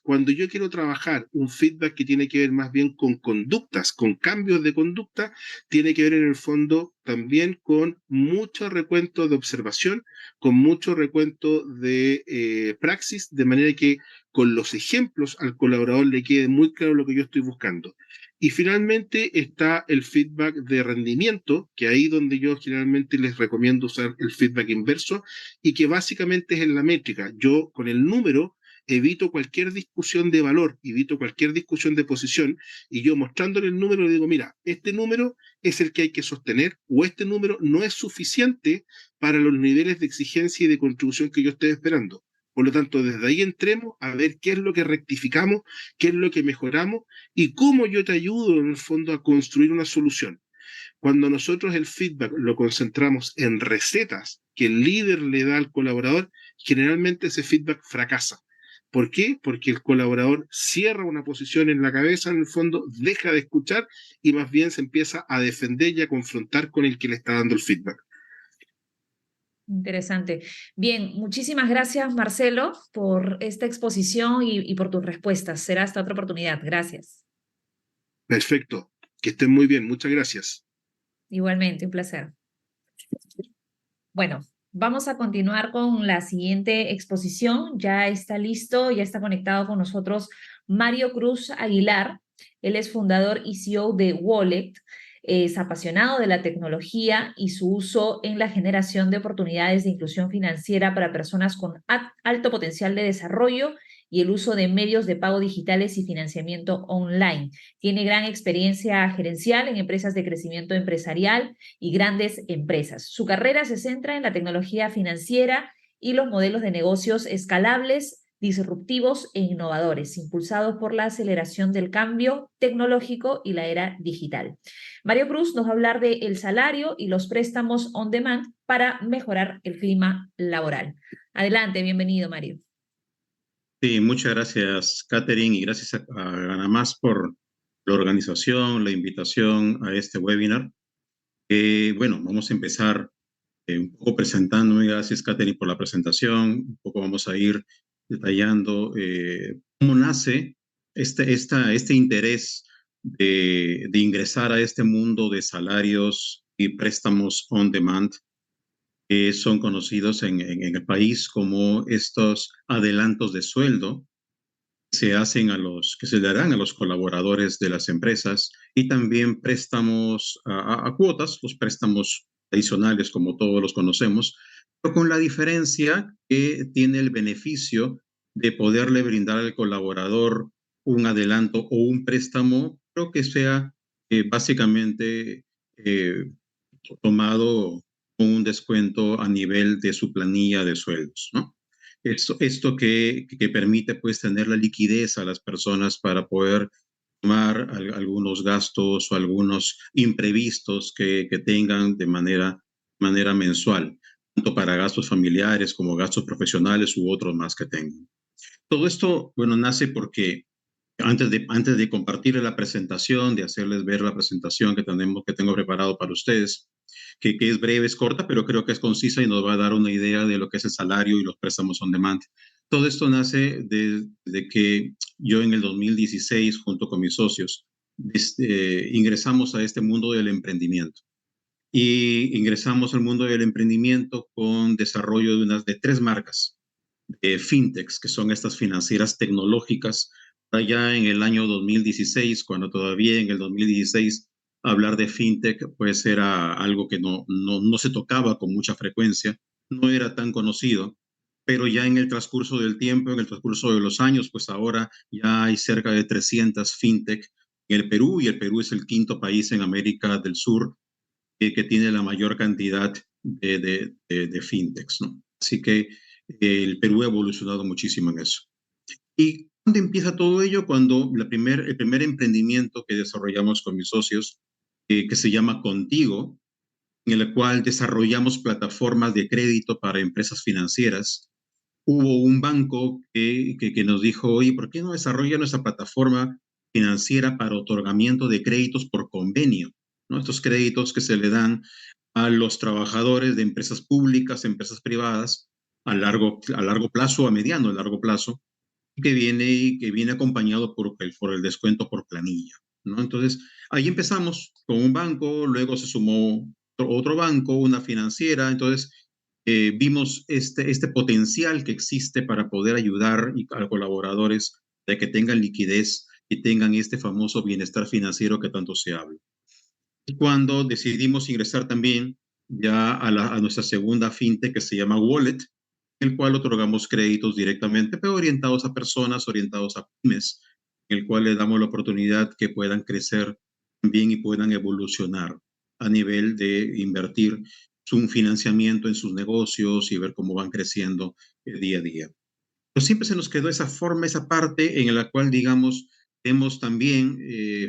Cuando yo quiero trabajar un feedback que tiene que ver más bien con conductas, con cambios de conducta, tiene que ver en el fondo también con mucho recuento de observación, con mucho recuento de praxis, de manera que con los ejemplos al colaborador le quede muy claro lo que yo estoy buscando. Y finalmente está el feedback de rendimiento, que ahí donde yo generalmente les recomiendo usar el feedback inverso, y que básicamente es en la métrica. Yo con el número evito cualquier discusión de valor, evito cualquier discusión de posición, y yo mostrándole el número le digo, mira, este número es el que hay que sostener, o este número no es suficiente para los niveles de exigencia y de contribución que yo estoy esperando. Por lo tanto, desde ahí entremos a ver qué es lo que rectificamos, qué es lo que mejoramos y cómo yo te ayudo en el fondo a construir una solución. Cuando nosotros el feedback lo concentramos en recetas que el líder le da al colaborador, generalmente ese feedback fracasa. ¿Por qué? Porque el colaborador cierra una posición en la cabeza, en el fondo, deja de escuchar y más bien se empieza a defender y a confrontar con el que le está dando el feedback. Interesante. Bien, muchísimas gracias, Marcelo, por esta exposición y por tus respuestas. Será hasta otra oportunidad. Gracias. Perfecto. Que estén muy bien. Muchas gracias. Igualmente, un placer. Bueno, vamos a continuar con la siguiente exposición. Ya está listo, ya está conectado con nosotros Mario Cruz Aguilar. Él es fundador y CEO de Wallet. Es apasionado de la tecnología y su uso en la generación de oportunidades de inclusión financiera para personas con alto potencial de desarrollo y el uso de medios de pago digitales y financiamiento online. Tiene gran experiencia gerencial en empresas de crecimiento empresarial y grandes empresas. Su carrera se centra en la tecnología financiera y los modelos de negocios escalables, disruptivos e innovadores, impulsados por la aceleración del cambio tecnológico y la era digital. Mario Cruz nos va a hablar de el salario y los préstamos on demand para mejorar el clima laboral. Adelante, bienvenido, Mario. Sí, muchas gracias, Catherine, y gracias a Ganamás por la organización, la invitación a este webinar. Bueno, vamos a empezar un poco presentándome. Gracias, Catherine, por la presentación. Un poco vamos a ir detallando cómo nace este interés de ingresar a este mundo de salarios y préstamos on demand, que son conocidos en el país como estos adelantos de sueldo que se darán a los colaboradores de las empresas, y también préstamos a cuotas, los préstamos adicionales como todos los conocemos, pero con la diferencia que tiene el beneficio de poderle brindar al colaborador un adelanto o un préstamo, pero que sea básicamente eh, tomado con un descuento a nivel de su planilla de sueldos, ¿no? Esto que permite pues tener la liquidez a las personas para poder tomar algunos gastos o algunos imprevistos que tengan de manera mensual, tanto para gastos familiares como gastos profesionales u otros más que tengan. Todo esto, bueno, nace porque antes de compartir la presentación, de hacerles ver la presentación que tengo preparado para ustedes, que es breve, es corta, pero creo que es concisa y nos va a dar una idea de lo que es el salario y los préstamos on demand. Todo esto nace de que yo en el 2016, junto con mis socios, ingresamos a este mundo del emprendimiento. Y ingresamos al mundo del emprendimiento con desarrollo de tres marcas fintechs, que son estas financieras tecnológicas, allá en el año 2016, cuando todavía en el 2016 hablar de fintech pues era algo que no se tocaba con mucha frecuencia, no era tan conocido, pero ya en el transcurso del tiempo, en el transcurso de los años, pues ahora ya hay cerca de 300 fintech en el Perú, y el Perú es el quinto país en América del Sur que tiene la mayor cantidad de fintechs, ¿no? Así que el Perú ha evolucionado muchísimo en eso. ¿Y dónde empieza todo ello? Cuando el primer emprendimiento que desarrollamos con mis socios, que se llama Contigo, en el cual desarrollamos plataformas de crédito para empresas financieras. Hubo un banco que nos dijo, oye, ¿por qué no desarrolla nuestra plataforma financiera para otorgamiento de créditos por convenio? ¿No? Estos créditos que se le dan a los trabajadores de empresas públicas, empresas privadas, a largo plazo, a mediano, a largo plazo, que viene acompañado por el descuento por planilla, ¿no? Entonces, ahí empezamos con un banco, luego se sumó otro banco, una financiera, entonces vimos este potencial que existe para poder ayudar a colaboradores de que tengan liquidez y tengan este famoso bienestar financiero que tanto se habla. Y cuando decidimos ingresar también ya a nuestra segunda fintech que se llama Wallet, el cual otorgamos créditos directamente, pero orientados a personas, orientados a pymes, en el cual le damos la oportunidad que puedan crecer bien y puedan evolucionar a nivel de invertir su financiamiento en sus negocios y ver cómo van creciendo día a día. Pero siempre se nos quedó esa forma, esa parte en la cual, digamos, queremos también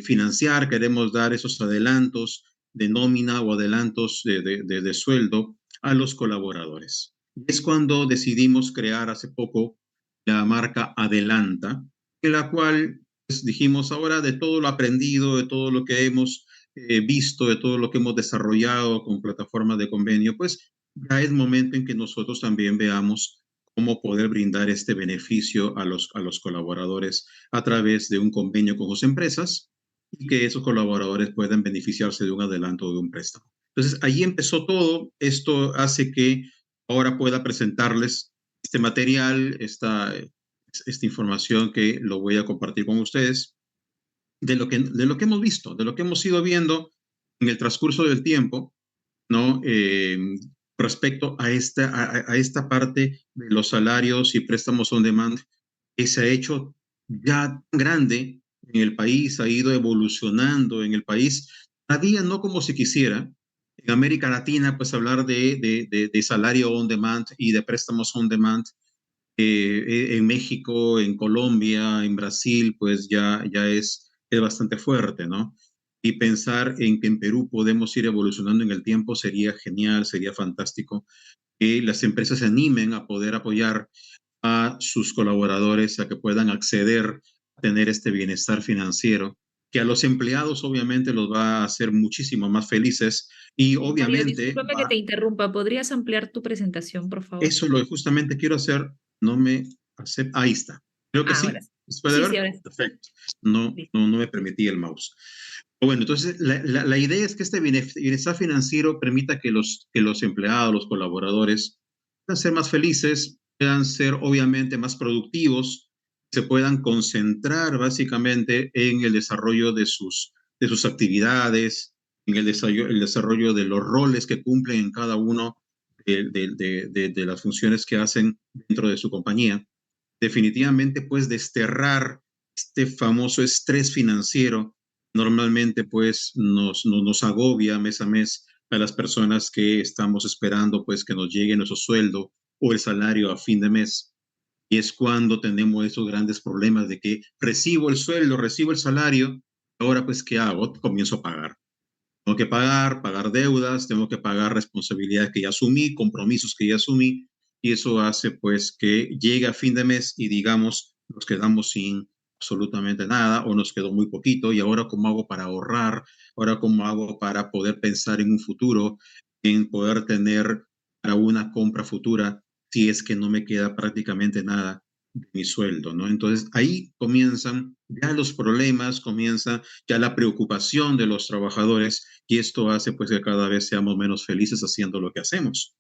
financiar, queremos dar esos adelantos de nómina o adelantos de sueldo a los colaboradores. Es cuando decidimos crear hace poco la marca Adelanta, en la cual pues, dijimos ahora de todo lo aprendido, de todo lo que hemos visto, de todo lo que hemos desarrollado con plataformas de convenio, pues ya es momento en que nosotros también veamos cómo poder brindar este beneficio a los colaboradores a través de un convenio con sus empresas y que esos colaboradores puedan beneficiarse de un adelanto o de un préstamo. Entonces, ahí empezó todo. Esto hace que ahora pueda presentarles este material, esta información que lo voy a compartir con ustedes, de lo que hemos visto, de lo que hemos ido viendo en el transcurso del tiempo, ¿no? Respecto a esta parte de los salarios y préstamos on demand que se ha hecho ya tan grande en el país, ha ido evolucionando en el país, a día no como se quisiera. En América Latina, pues hablar de salario on demand y de préstamos on demand, en México, en Colombia, en Brasil, pues ya es bastante fuerte, ¿no? Y pensar en que en Perú podemos ir evolucionando en el tiempo sería genial, sería fantástico que las empresas se animen a poder apoyar a sus colaboradores a que puedan acceder a tener este bienestar financiero, que a los empleados obviamente los va a hacer muchísimo más felices y Mario, obviamente discúlpame que te interrumpa. ¿Podrías ampliar tu presentación, por favor? eso es lo que justamente quiero hacer, no me acepta. Ahí está. Creo que Ah, ahora sí. sí. ¿Se puede Sí, sí, ver? ahora sí. Perfecto. No, Sí. no me permitía el mouse. Bueno, entonces la idea es que este bienestar financiero permita que los empleados, los colaboradores, puedan ser más felices, puedan ser obviamente más productivos, se puedan concentrar básicamente en el desarrollo de sus actividades, en el desarrollo de los roles que cumplen en cada uno de las funciones que hacen dentro de su compañía. Definitivamente, pues, desterrar este famoso estrés financiero normalmente, pues, nos agobia mes a mes a las personas que estamos esperando, pues, que nos llegue nuestro sueldo o el salario a fin de mes. Y es cuando tenemos esos grandes problemas de que recibo el sueldo, recibo el salario, ahora, pues, ¿qué hago? Comienzo a pagar. Tengo que pagar deudas, tengo que pagar responsabilidades que ya asumí, compromisos que ya asumí, y eso hace pues que llegue a fin de mes y digamos, nos quedamos sin absolutamente nada o nos quedó muy poquito y ahora cómo hago para ahorrar, ahora cómo hago para poder pensar en un futuro, en poder tener para una compra futura si es que no me queda prácticamente nada de mi sueldo, ¿no? Entonces ahí comienzan ya los problemas, comienza ya la preocupación de los trabajadores y esto hace pues que cada vez seamos menos felices haciendo lo que hacemos.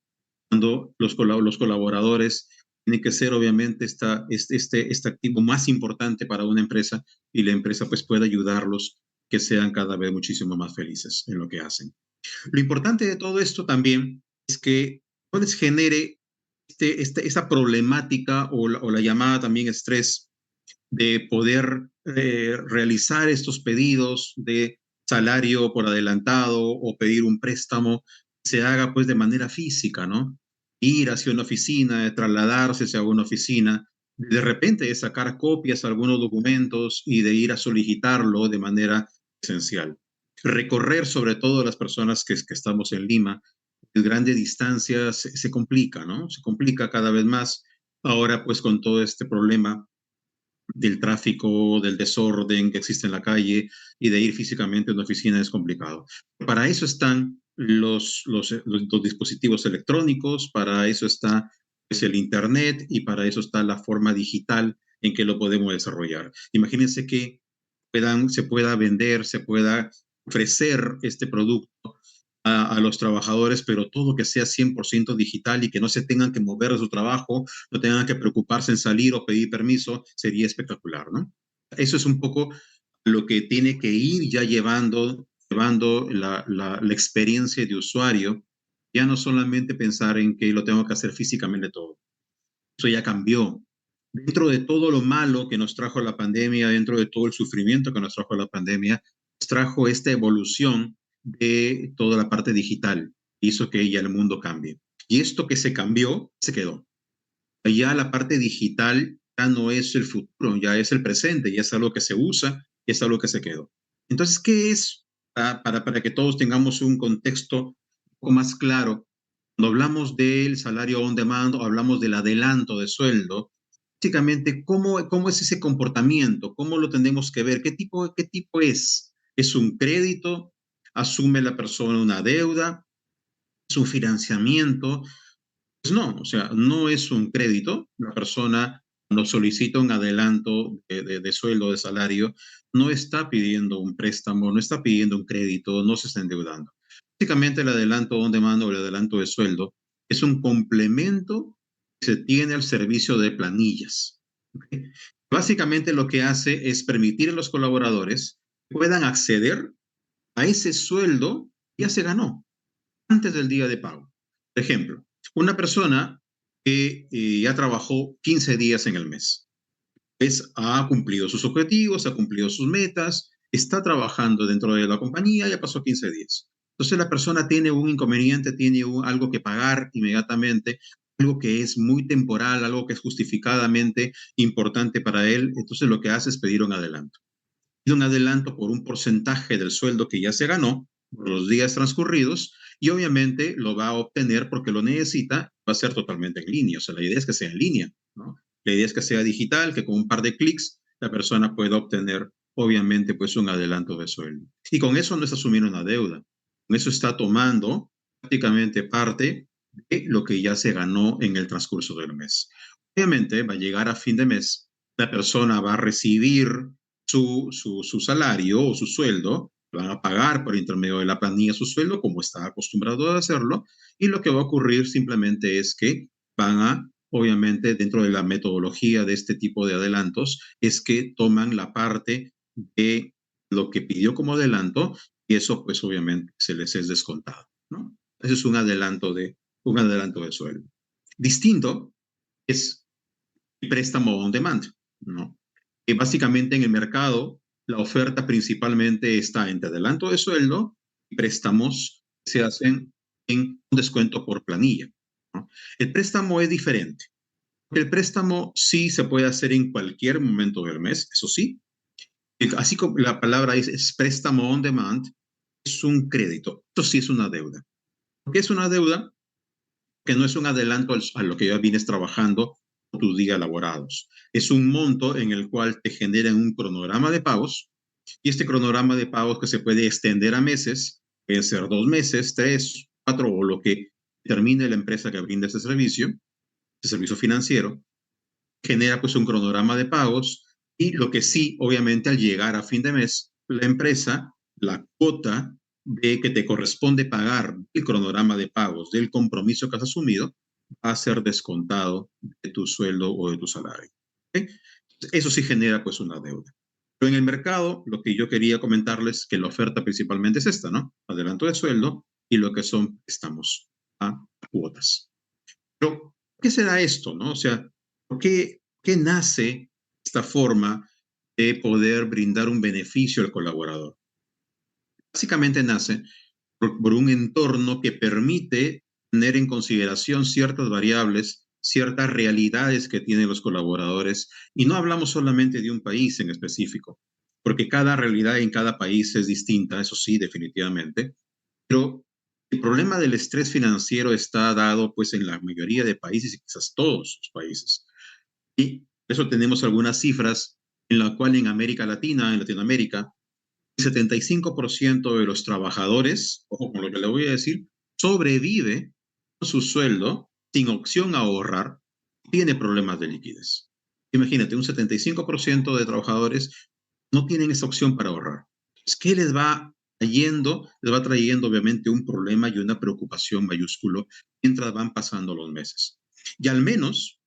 Cuando los colaboradores tienen que ser obviamente este activo más importante para una empresa y la empresa pues puede ayudarlos que sean cada vez muchísimo más felices en lo que hacen. Lo importante de todo esto también es que no les genere esta problemática o la llamada también estrés de poder realizar estos pedidos de salario por adelantado o pedir un préstamo, se haga pues de manera física, ¿no? Ir hacia una oficina, trasladarse hacia una oficina, de repente de sacar copias a algunos documentos y de ir a solicitarlo de manera esencial. recorrer, sobre todo las personas que estamos en Lima, grandes distancias se complica, ¿no? Se complica cada vez más. Ahora, pues con todo este problema del tráfico, del desorden que existe en la calle y de ir físicamente a una oficina es complicado. Para eso están los dispositivos electrónicos, para eso está pues, el Internet y para eso está la forma digital en que lo podemos desarrollar. Imagínense que se pueda vender, se pueda ofrecer este producto a los trabajadores, pero todo que sea 100% digital y que no se tengan que mover de su trabajo, no tengan que preocuparse en salir o pedir permiso, sería espectacular, ¿no? Eso es un poco lo que tiene que ir ya llevando la experiencia de usuario, ya no solamente pensar en que lo tengo que hacer físicamente todo. Eso ya cambió. Dentro de todo lo malo que nos trajo la pandemia, dentro de todo el sufrimiento que nos trajo la pandemia, nos trajo esta evolución de toda la parte digital. Hizo que ya el mundo cambie. Y esto que se cambió, se quedó. Ya la parte digital ya no es el futuro, ya es el presente, ya es algo que se usa, ya es algo que se quedó. Entonces, ¿qué es? Para que todos tengamos un contexto un poco más claro, cuando hablamos del salario on demand o hablamos del adelanto de sueldo, básicamente, ¿cómo es ese comportamiento? ¿Cómo lo tenemos que ver? ¿Qué tipo es? ¿Es un crédito? ¿Asume la persona una deuda? ¿Es un financiamiento? Pues no, o sea, no es un crédito. La persona cuando solicita un adelanto de sueldo, de salario, no está pidiendo un préstamo, no está pidiendo un crédito, no se está endeudando. Básicamente el adelanto on demand o el adelanto de sueldo es un complemento que se tiene al servicio de planillas. ¿Okay? Básicamente lo que hace es permitir a los colaboradores que puedan acceder a ese sueldo que ya se ganó antes del día de pago. Por ejemplo, una persona que ya trabajó 15 días en el mes, ha cumplido sus objetivos, ha cumplido sus metas, está trabajando dentro de la compañía, ya pasó 15 días. Entonces la persona tiene un inconveniente, tiene algo que pagar inmediatamente, algo que es muy temporal, algo que es justificadamente importante para él. Entonces lo que hace es pedir un adelanto. Pide un adelanto por un porcentaje del sueldo que ya se ganó por los días transcurridos y obviamente lo va a obtener porque lo necesita, va a ser totalmente en línea. O sea, la idea es que sea en línea, ¿no? La idea es que sea digital, que con un par de clics la persona pueda obtener, obviamente, pues un adelanto de sueldo. Y con eso no está asumiendo una deuda. Con eso está tomando prácticamente parte de lo que ya se ganó en el transcurso del mes. Obviamente, va a llegar a fin de mes, la persona va a recibir su salario o su sueldo, van a pagar por intermedio de la planilla su sueldo como está acostumbrado a hacerlo, y lo que va a ocurrir simplemente es que van a, obviamente, dentro de la metodología de este tipo de adelantos, es que toman la parte de lo que pidió como adelanto y eso pues obviamente se les es descontado, ¿no? Eso es un adelanto de sueldo. Distinto es el préstamo on demand, ¿no? Que básicamente en el mercado la oferta principalmente está entre adelanto de sueldo y préstamos que se hacen en un descuento por planilla, ¿no? El préstamo es diferente. El préstamo sí se puede hacer en cualquier momento del mes, eso sí. Así como la palabra es préstamo on demand, es un crédito. Esto sí es una deuda. ¿Por qué es una deuda? Que no es un adelanto a lo que ya vienes trabajando tus días laborados. Es un monto en el cual te generan un cronograma de pagos y este cronograma de pagos que se puede extender a meses, pueden ser 2 meses, 3, 4 o lo que termine la empresa que brinda ese servicio financiero, genera pues un cronograma de pagos y lo que sí, obviamente al llegar a fin de mes, la empresa, la cuota de que te corresponde pagar el cronograma de pagos del compromiso que has asumido va a ser descontado de tu sueldo o de tu salario. ¿Okay? Eso sí genera pues una deuda. Pero en el mercado, lo que yo quería comentarles que la oferta principalmente es esta, ¿no? Adelanto de sueldo y lo que son préstamos a cuotas. Pero, ¿qué será esto, no? O sea, ¿por qué nace esta forma de poder brindar un beneficio al colaborador? Básicamente nace por un entorno que permite tener en consideración ciertas variables, ciertas realidades que tienen los colaboradores, y no hablamos solamente de un país en específico. porque cada realidad en cada país es distinta, eso sí, definitivamente, pero el problema del estrés financiero está dado pues en la mayoría de países y quizás todos los países. Y eso tenemos algunas cifras en la cual en América Latina, en Latinoamérica, el 75% de los trabajadores, ojo con lo que le voy a decir, sobrevive con su sueldo sin opción a ahorrar, tiene problemas de liquidez. Imagínate, un 75% de trabajadores no tienen esa opción para ahorrar. ¿Qué les va trayendo? Les va trayendo obviamente un problema y una preocupación mayúsculo mientras van pasando los meses. Y al menos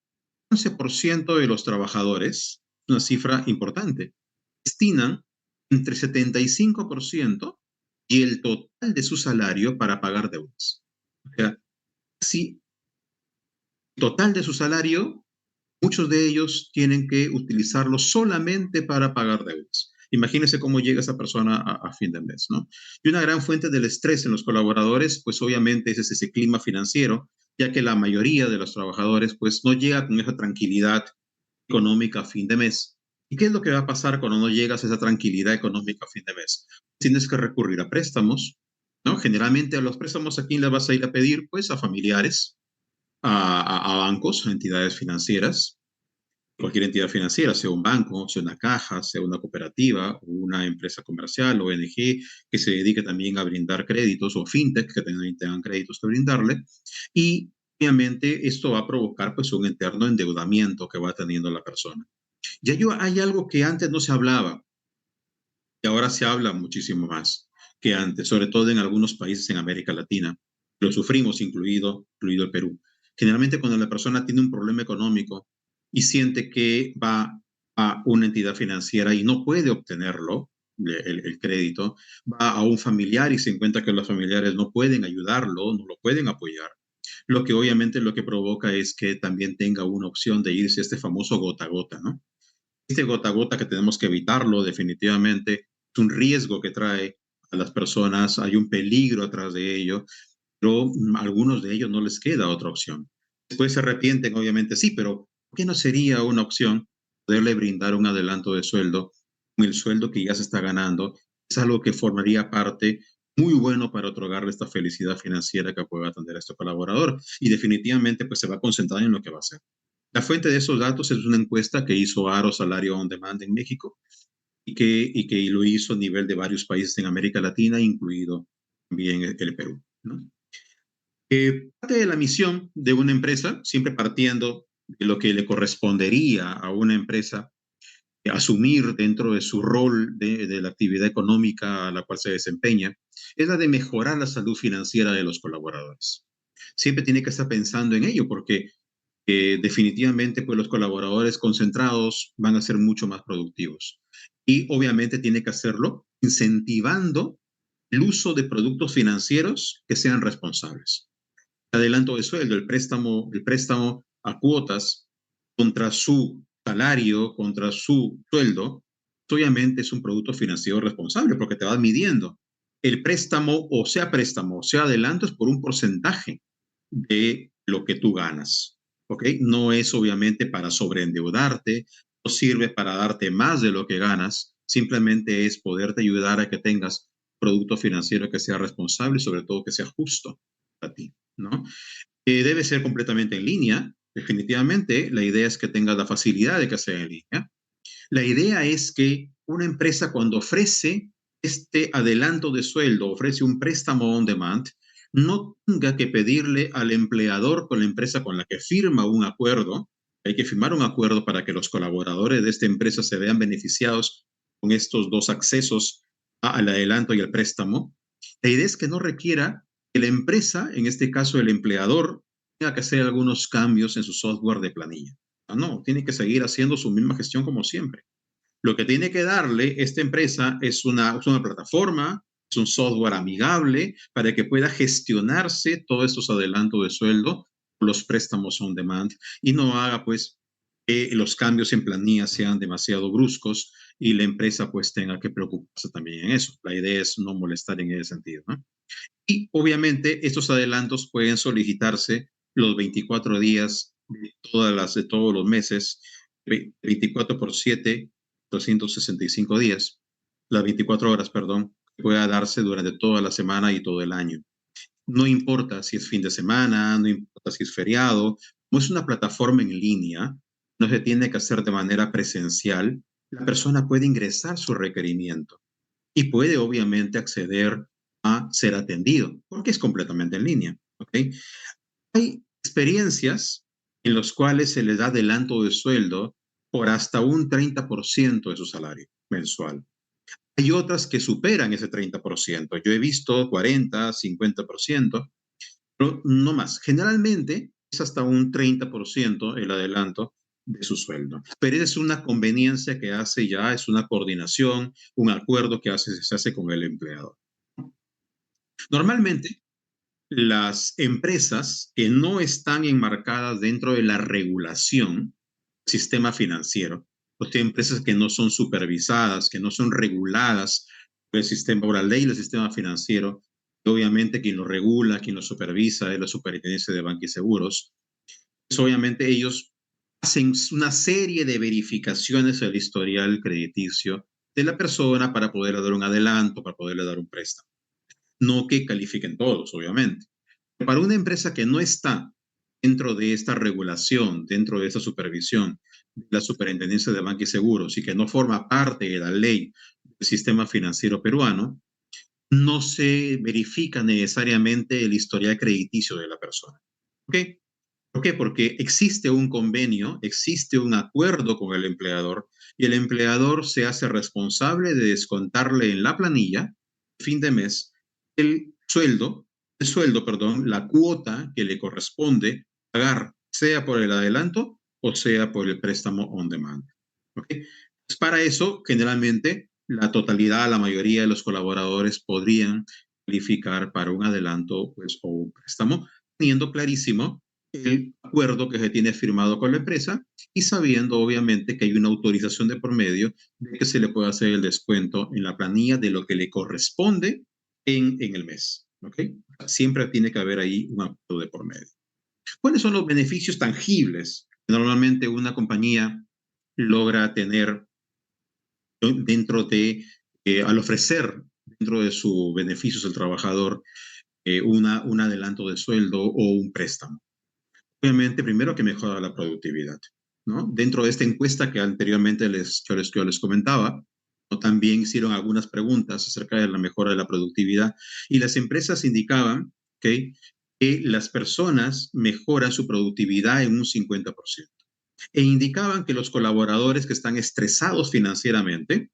11% de los trabajadores, una cifra importante, destinan entre 75% y el total de su salario para pagar deudas. O sea, casi el total de su salario, muchos de ellos tienen que utilizarlo solamente para pagar deudas. Imagínense cómo llega esa persona a fin de mes, ¿no? Y una gran fuente del estrés en los colaboradores, pues obviamente es ese clima financiero, ya que la mayoría de los trabajadores, pues no llega con esa tranquilidad económica a fin de mes. ¿Y qué es lo que va a pasar cuando no llegas a esa tranquilidad económica a fin de mes? Tienes que recurrir a préstamos, ¿no? Generalmente a los préstamos, ¿a quién le vas a ir a pedir? Pues a familiares, a bancos, a entidades financieras, cualquier entidad financiera, sea un banco, sea una caja, sea una cooperativa, o una empresa comercial, o ONG, que se dedique también a brindar créditos, o fintech, que también tengan créditos que brindarle. Y obviamente esto va a provocar pues un eterno endeudamiento que va teniendo la persona. Y hay algo que antes no se hablaba, y ahora se habla muchísimo más que antes, sobre todo en algunos países en América Latina. Lo sufrimos, incluido el Perú. Generalmente cuando la persona tiene un problema económico y siente que va a una entidad financiera y no puede obtenerlo, el crédito, va a un familiar y se encuentra que los familiares no pueden ayudarlo, no lo pueden apoyar. Lo que obviamente lo que provoca es que también tenga una opción de irse a este famoso gota a gota, ¿no? Este gota a gota que tenemos que evitarlo definitivamente, es un riesgo que trae a las personas, hay un peligro atrás de ello, pero a algunos de ellos no les queda otra opción. Después se arrepienten, obviamente sí, pero ¿por qué no sería una opción poderle brindar un adelanto de sueldo con el sueldo que ya se está ganando? Es algo que formaría parte muy bueno para otorgarle esta felicidad financiera que pueda atender a este colaborador y definitivamente pues se va a concentrar en lo que va a hacer. La fuente de esos datos es una encuesta que hizo Aro Salario On Demand en México y que lo hizo a nivel de varios países en América Latina, incluido también el Perú, ¿no? Parte de la misión de una empresa, siempre partiendo de lo que le correspondería a una empresa asumir dentro de su rol de la actividad económica a la cual se desempeña, es la de mejorar la salud financiera de los colaboradores. Siempre tiene que estar pensando en ello porque definitivamente pues los colaboradores concentrados van a ser mucho más productivos. Y obviamente tiene que hacerlo incentivando el uso de productos financieros que sean responsables. El adelanto de sueldo, el préstamo a cuotas contra su salario, contra su sueldo, obviamente es un producto financiero responsable porque te vas midiendo. El préstamo, o sea adelanto, es por un porcentaje de lo que tú ganas. ¿Ok? No es obviamente para sobreendeudarte, no sirve para darte más de lo que ganas, simplemente es poderte ayudar a que tengas producto financiero que sea responsable y sobre todo que sea justo para ti, ¿no? Debe ser completamente en línea, definitivamente. La idea es que tengas la facilidad de que sea en línea. La idea es que una empresa cuando ofrece este adelanto de sueldo, ofrece un préstamo on demand, no tenga que pedirle al empleador con la empresa con la que firma un acuerdo. Hay que firmar un acuerdo para que los colaboradores de esta empresa se vean beneficiados con estos dos accesos al adelanto y al préstamo. La idea es que no requiera que la empresa, en este caso el empleador, tenga que hacer algunos cambios en su software de planilla. No, tiene que seguir haciendo su misma gestión como siempre. Lo que tiene que darle esta empresa es una plataforma, es un software amigable para que pueda gestionarse todos estos adelantos de sueldo, los préstamos on demand y no haga pues que los cambios en planilla sean demasiado bruscos y la empresa pues tenga que preocuparse también en eso. La idea es no molestar en ese sentido, ¿no? Y obviamente estos adelantos pueden solicitarse los 24 días de todos los meses, 24 por 7, 365 días. las 24 horas, perdón, que pueda darse durante toda la semana y todo el año. No importa si es fin de semana, no importa si es feriado, como es una plataforma en línea, no se tiene que hacer de manera presencial, la persona puede ingresar su requerimiento y puede obviamente acceder a ser atendido, porque es completamente en línea, ¿ok? Hay experiencias en las cuales se les da adelanto de sueldo por hasta un 30% de su salario mensual. Hay otras que superan ese 30%. Yo he visto 40, 50%, pero no más. Generalmente es hasta un 30% el adelanto de su sueldo. Pero es una conveniencia que hace ya, es una coordinación, un acuerdo que se hace con el empleador. Normalmente, las empresas que no están enmarcadas dentro de la regulación del sistema financiero, o sea, empresas que no son supervisadas, que no son reguladas por el sistema, por la ley del sistema financiero, obviamente quien lo regula, quien lo supervisa es la Superintendencia de Banca y Seguros, pues obviamente ellos hacen una serie de verificaciones al historial crediticio de la persona para poderle dar un adelanto, para poderle dar un préstamo. No que califiquen todos, obviamente. Para una empresa que no está dentro de esta regulación, dentro de esta supervisión de la Superintendencia de Banca y Seguros y que no forma parte de la ley del sistema financiero peruano, no se verifica necesariamente el historial crediticio de la persona. ¿Ok? ¿Por qué? Porque existe un convenio, existe un acuerdo con el empleador y el empleador se hace responsable de descontarle en la planilla, fin de mes, perdón, la cuota que le corresponde pagar, sea por el adelanto o sea por el préstamo on demand. ¿Okay? Pues para eso, generalmente, la totalidad, la mayoría de los colaboradores podrían calificar para un adelanto pues, o un préstamo, teniendo clarísimo el acuerdo que se tiene firmado con la empresa y sabiendo obviamente que hay una autorización de por medio de que se le puede hacer el descuento en la planilla de lo que le corresponde en el mes. ¿Okay? Siempre tiene que haber ahí un acuerdo de por medio. ¿Cuáles son los beneficios tangibles que normalmente una compañía logra tener dentro de, al ofrecer dentro de sus beneficios al trabajador un adelanto de sueldo o un préstamo? Obviamente, primero que mejora la productividad, ¿no? Dentro de esta encuesta que anteriormente yo les comentaba, ¿no? También hicieron algunas preguntas acerca de la mejora de la productividad y las empresas indicaban, ¿okay?, que las personas mejoran su productividad en un 50%. E indicaban que los colaboradores que están estresados financieramente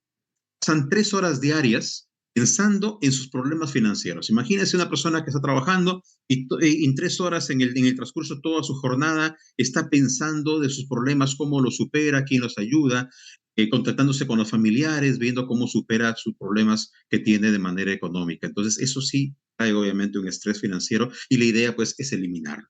pasan 3 horas diarias pensando en sus problemas financieros. Imagínense una persona que está trabajando y en 3 horas en el transcurso de toda su jornada está pensando de sus problemas, cómo los supera, quién los ayuda, contactándose con los familiares, viendo cómo supera sus problemas que tiene de manera económica. Entonces, eso sí trae obviamente un estrés financiero y la idea pues es eliminarlo.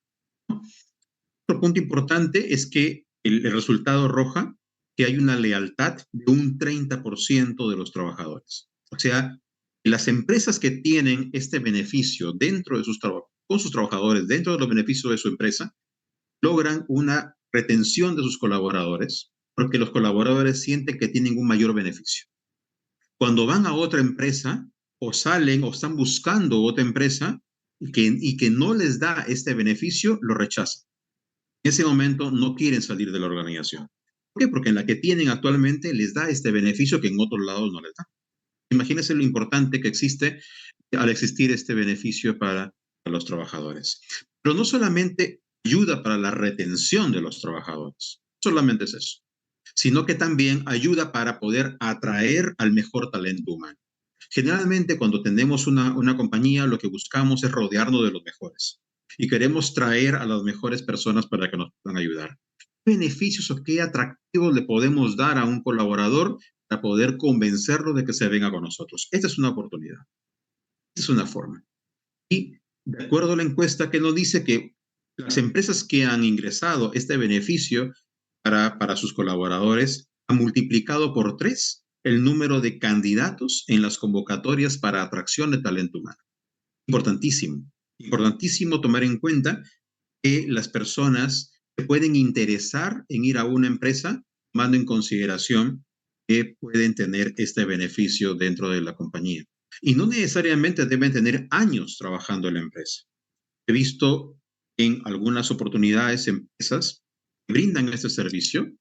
Otro punto importante es que el resultado arroja que hay una lealtad de un 30% de los trabajadores. O sea, las empresas que tienen este beneficio dentro de con sus trabajadores, dentro de los beneficios de su empresa, logran una retención de sus colaboradores porque los colaboradores sienten que tienen un mayor beneficio. Cuando van a otra empresa o salen o están buscando otra empresa y que no les da este beneficio, lo rechazan. En ese momento no quieren salir de la organización. ¿Por qué? Porque en la que tienen actualmente les da este beneficio que en otros lados no les da. Imagínense lo importante que existe al existir este beneficio para los trabajadores. Pero no solamente ayuda para la retención de los trabajadores, solamente es eso, sino que también ayuda para poder atraer al mejor talento humano. Generalmente cuando tenemos una compañía, lo que buscamos es rodearnos de los mejores y queremos traer a las mejores personas para que nos puedan ayudar. ¿Qué beneficios o qué atractivos le podemos dar a un colaborador para poder convencerlo de que se venga con nosotros? Esta es una oportunidad, esta es una forma. Y de acuerdo a la encuesta que nos dice que las empresas que han ingresado este beneficio para sus colaboradores han multiplicado por 3 el número de candidatos en las convocatorias para atracción de talento humano. Importantísimo. Importantísimo tomar en cuenta que las personas se pueden interesar en ir a una empresa tomando en consideración que pueden tener este beneficio dentro de la compañía. Y no necesariamente deben tener años trabajando en la empresa. He visto en algunas oportunidades empresas que brindan este servicio,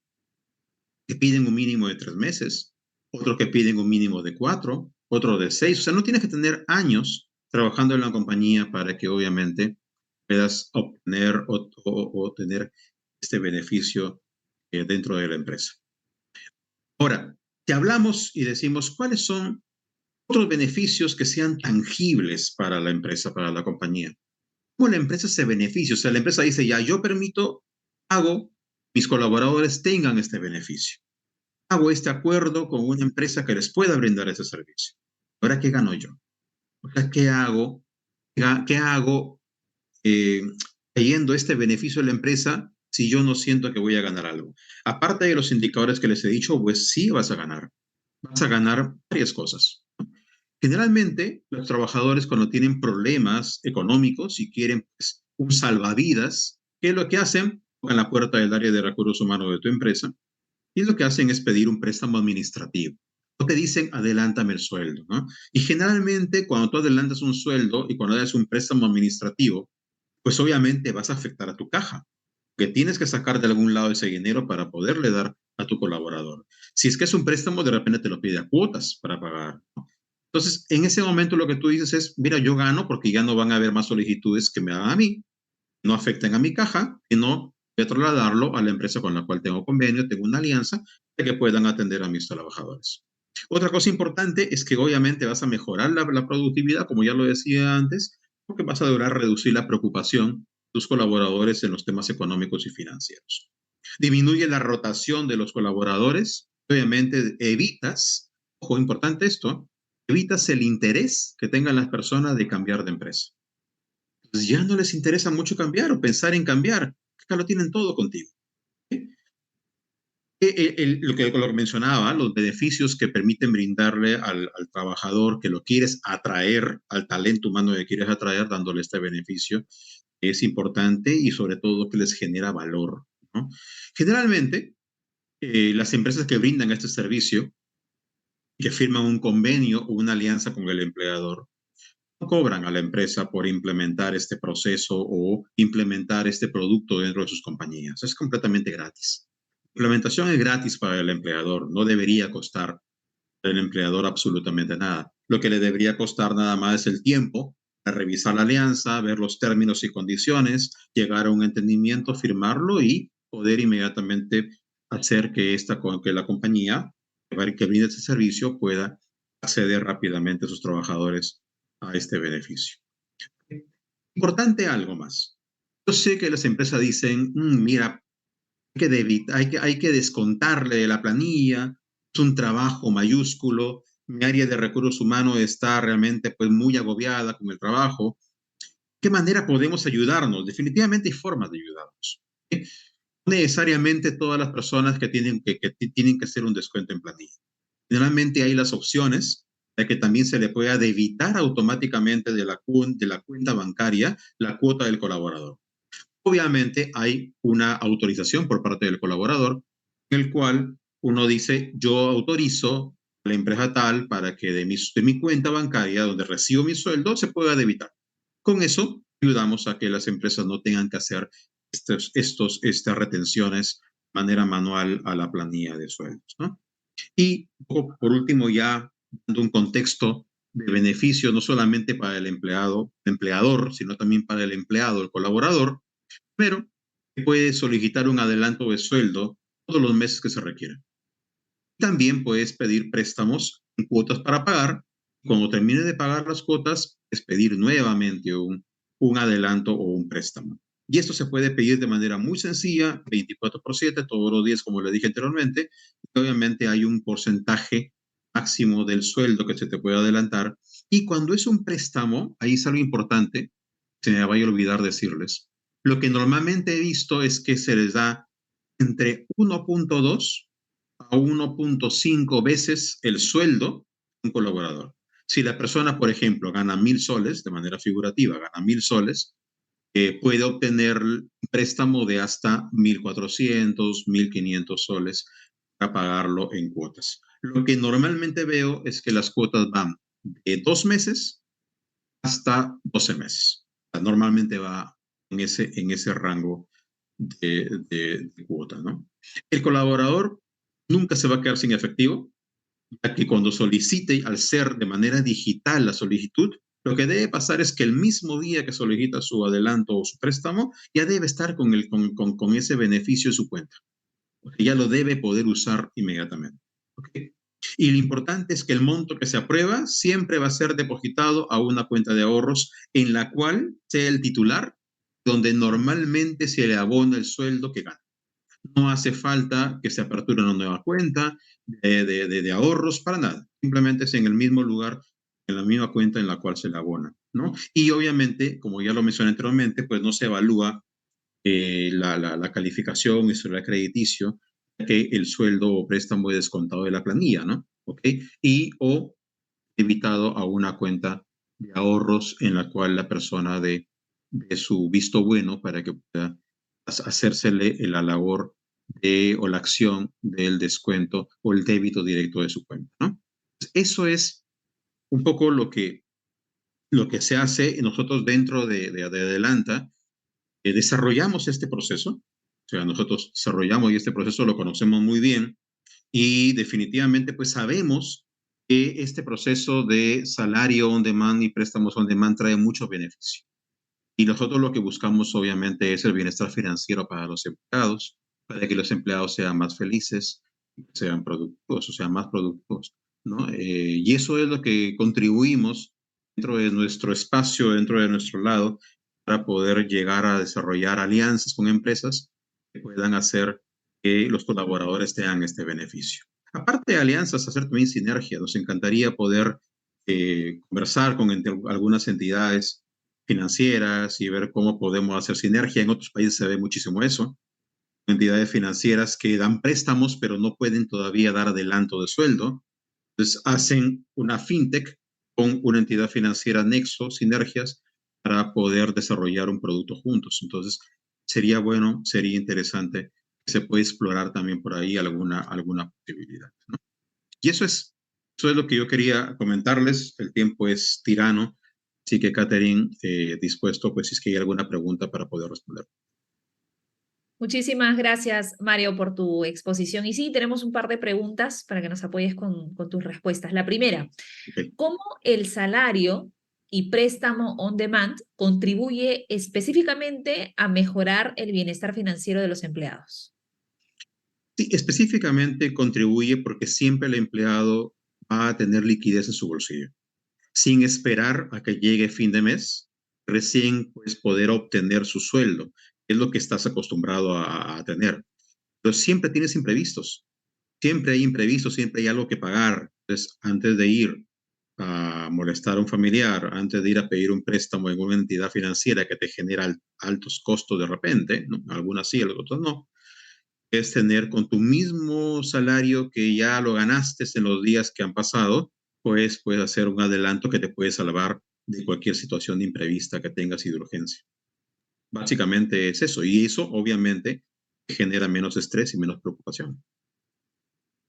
que piden un mínimo de 3 meses, otros que piden un mínimo de 4, otros de 6. O sea, no tienes que tener años trabajando en la compañía para que obviamente puedas obtener o tener este beneficio dentro de la empresa. Ahora, te hablamos y decimos cuáles son otros beneficios que sean tangibles para la empresa, para la compañía. ¿Cómo la empresa se beneficia? O sea, la empresa dice, ya, yo permito, hago, mis colaboradores tengan este beneficio. Hago este acuerdo con una empresa que les pueda brindar ese servicio. Ahora, ¿qué gano yo? O sea, ¿qué hago? ¿Qué hago trayendo este beneficio a la empresa si yo no siento que voy a ganar algo? Aparte de los indicadores que les he dicho, pues sí vas a ganar. Vas a ganar varias cosas. Generalmente, los trabajadores cuando tienen problemas económicos y quieren pues, un salvavidas, ¿qué es lo que hacen? Tocan la puerta del área de recursos humanos de tu empresa y lo que hacen es pedir un préstamo administrativo. O te dicen, adelántame el sueldo, ¿no? Y generalmente, cuando tú adelantas un sueldo y cuando das un préstamo administrativo, pues obviamente vas a afectar a tu caja, que tienes que sacar de algún lado ese dinero para poderle dar a tu colaborador. Si es que es un préstamo, de repente te lo pide a cuotas para pagar, ¿no? Entonces, en ese momento lo que tú dices es, mira, yo gano porque ya no van a haber más solicitudes que me hagan a mí, no afecten a mi caja, sino voy a trasladarlo a la empresa con la cual tengo convenio, tengo una alianza, para que puedan atender a mis trabajadores. Otra cosa importante es que obviamente vas a mejorar la productividad, como ya lo decía antes, porque vas a lograr reducir la preocupación de tus colaboradores en los temas económicos y financieros. Disminuye la rotación de los colaboradores, obviamente evitas, ojo, importante esto, evitas el interés que tengan las personas de cambiar de empresa. Pues ya no les interesa mucho cambiar o pensar en cambiar, acá lo tienen todo contigo. ¿Sí? Lo que mencionaba, los beneficios que permiten brindarle al trabajador que lo quieres atraer, al talento humano que quieres atraer, dándole este beneficio, es importante y sobre todo que les genera valor, ¿no? Generalmente, las empresas que brindan este servicio, que firman un convenio o una alianza con el empleador, no cobran a la empresa por implementar este proceso o implementar este producto dentro de sus compañías. Es completamente gratis. La implementación es gratis para el empleador, no debería costar al empleador absolutamente nada. Lo que le debería costar nada más es el tiempo para revisar la alianza, ver los términos y condiciones, llegar a un entendimiento, firmarlo y poder inmediatamente hacer que la compañía que brinda este servicio pueda acceder rápidamente a sus trabajadores a este beneficio. Importante algo más. Yo sé que las empresas dicen, mira, hay que descontarle de la planilla, es un trabajo mayúsculo, mi área de recursos humanos está realmente pues, muy agobiada con el trabajo. ¿Qué manera podemos ayudarnos? Definitivamente hay formas de ayudarnos. ¿Sí? No necesariamente todas las personas que tienen que hacer un descuento en planilla. Generalmente hay las opciones de que también se le pueda debitar automáticamente de la cuenta bancaria la cuota del colaborador. Obviamente hay una autorización por parte del colaborador en el cual uno dice, yo autorizo a la empresa tal para que de mi cuenta bancaria donde recibo mi sueldo se pueda debitar. Con eso ayudamos a que las empresas no tengan que hacer estas retenciones de manera manual a la planilla de sueldos, ¿no? Y por último, ya dando un contexto de beneficio no solamente para el empleador, sino también para el empleado, el colaborador, pero puede solicitar un adelanto de sueldo todos los meses que se requieran. También puedes pedir préstamos en cuotas para pagar. Cuando termine de pagar las cuotas, es pedir nuevamente un adelanto o un préstamo. Y esto se puede pedir de manera muy sencilla, 24/7, todos los días, como le dije anteriormente. Y obviamente hay un porcentaje máximo del sueldo que se te puede adelantar. Y cuando es un préstamo, ahí es algo importante, se me vaya a olvidar decirles. Lo que normalmente he visto es que se les da entre 1.2 a 1.5 veces el sueldo de un colaborador. Si la persona, por ejemplo, gana 1,000 soles, de manera figurativa, gana 1,000 soles, puede obtener un préstamo de hasta 1,400, 1,500 soles para pagarlo en cuotas. Lo que normalmente veo es que las cuotas van de 2 meses hasta 12 meses. O sea, normalmente va en ese rango de cuota, ¿no? El colaborador nunca se va a quedar sin efectivo, ya que cuando solicite, al ser de manera digital la solicitud, lo que debe pasar es que el mismo día que solicita su adelanto o su préstamo, ya debe estar con ese beneficio en su cuenta, porque ya lo debe poder usar inmediatamente. ¿Okay? Y lo importante es que el monto que se aprueba siempre va a ser depositado a una cuenta de ahorros en la cual sea el titular, donde normalmente se le abona el sueldo que gana. No hace falta que se aperture una nueva cuenta de ahorros, para nada. Simplemente es en el mismo lugar, en la misma cuenta en la cual se le abona, ¿no? Y obviamente, como ya lo mencioné anteriormente, pues no se evalúa la calificación, historial crediticio, que el sueldo o préstamo es descontado de la planilla, ¿no? ¿Ok? Y o debitado a una cuenta de ahorros en la cual la persona de su visto bueno para que pueda hacérsele la labor o la acción del descuento o el débito directo de su cuenta, ¿no? Eso es un poco lo que se hace nosotros dentro de Adelanta. Desarrollamos este proceso, o sea, nosotros desarrollamos y este proceso lo conocemos muy bien y definitivamente pues sabemos que este proceso de salario on demand y préstamos on demand trae muchos beneficios. Y nosotros lo que buscamos obviamente es el bienestar financiero para los empleados, para que los empleados sean más felices, sean productivos, o sean más productivos, ¿no? Y eso es lo que contribuimos dentro de nuestro espacio, dentro de nuestro lado, para poder llegar a desarrollar alianzas con empresas que puedan hacer que los colaboradores tengan este beneficio. Aparte de alianzas, hacer también sinergia. Nos encantaría poder conversar con algunas entidades financieras y ver cómo podemos hacer sinergia. En otros países se ve muchísimo eso. Entidades financieras que dan préstamos, pero no pueden todavía dar adelanto de sueldo. Entonces hacen una fintech con una entidad financiera nexo, sinergias, para poder desarrollar un producto juntos. Entonces sería bueno, sería interesante que se pueda explorar también por ahí alguna posibilidad, ¿no? Y eso es lo que yo quería comentarles. El tiempo es tirano, así que Catherine, dispuesto, pues si es que hay alguna pregunta para poder responder. Muchísimas gracias, Mario, por tu exposición. Y sí, tenemos un par de preguntas para que nos apoyes con tus respuestas. La primera, Okay. ¿cómo el salario y préstamo on demand contribuye específicamente a mejorar el bienestar financiero de los empleados? Sí, específicamente contribuye porque siempre el empleado va a tener liquidez en su bolsillo, sin esperar a que llegue fin de mes, recién pues poder obtener su sueldo, que es lo que estás acostumbrado a tener. Pero siempre tienes imprevistos, siempre hay imprevistos, siempre hay algo que pagar. Entonces, antes de ir a molestar a un familiar, antes de ir a pedir un préstamo en una entidad financiera que te genera altos costos de repente, ¿no? Algunas sí, otras no, es tener con tu mismo salario que ya lo ganaste en los días que han pasado, pues puedes hacer un adelanto que te puede salvar de cualquier situación imprevista que tengas y de urgencia. Básicamente es eso, y eso obviamente genera menos estrés y menos preocupación.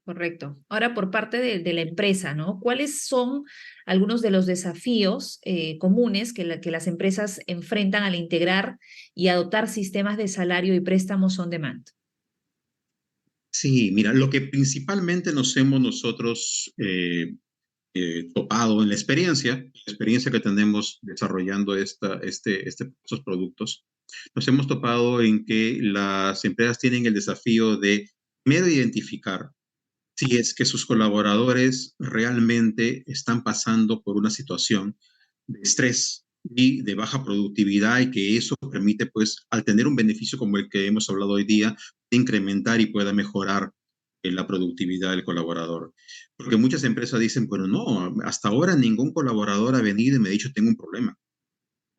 Correcto. Ahora, por parte de la empresa, ¿no? ¿Cuáles son algunos de los desafíos comunes que las empresas enfrentan al integrar y adoptar sistemas de salario y préstamos on demand? Sí, mira, lo que principalmente nos hemos nosotros topado en la experiencia que tenemos desarrollando estos productos, nos hemos topado en que las empresas tienen el desafío de primero identificar si es que sus colaboradores realmente están pasando por una situación de estrés y de baja productividad y que eso permite, pues, al tener un beneficio como el que hemos hablado hoy día, incrementar y pueda mejorar la productividad del colaborador. Porque muchas empresas dicen, pero no, hasta ahora ningún colaborador ha venido y me ha dicho tengo un problema,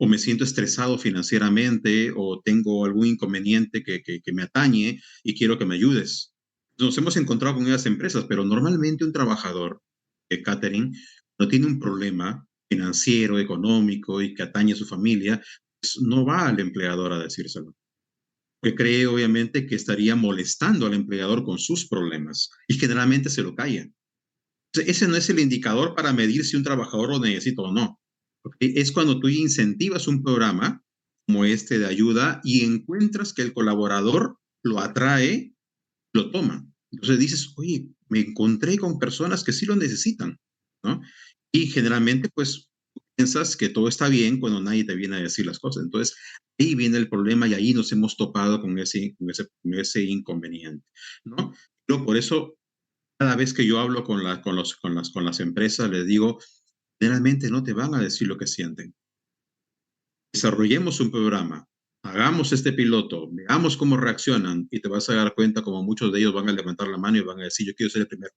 o me siento estresado financieramente, o tengo algún inconveniente que me atañe y quiero que me ayudes. Nos hemos encontrado con esas empresas, pero normalmente un trabajador de catering no tiene un problema financiero, económico y que atañe a su familia, pues no va al empleador a decírselo, porque cree obviamente que estaría molestando al empleador con sus problemas y generalmente se lo calla. Ese no es el indicador para medir si un trabajador lo necesita o no. ¿Okay? Es cuando tú incentivas un programa como este de ayuda y encuentras que el colaborador lo atrae, lo toma. Entonces dices, oye, me encontré con personas que sí lo necesitan, ¿no? Y generalmente, pues, piensas que todo está bien cuando nadie te viene a decir las cosas. Entonces, ahí viene el problema y ahí nos hemos topado con ese inconveniente, ¿no? Pero por eso, cada vez que yo hablo con las empresas, les digo, generalmente no te van a decir lo que sienten. Desarrollemos un programa, hagamos este piloto, veamos cómo reaccionan y te vas a dar cuenta como muchos de ellos van a levantar la mano y van a decir, yo quiero ser el primero.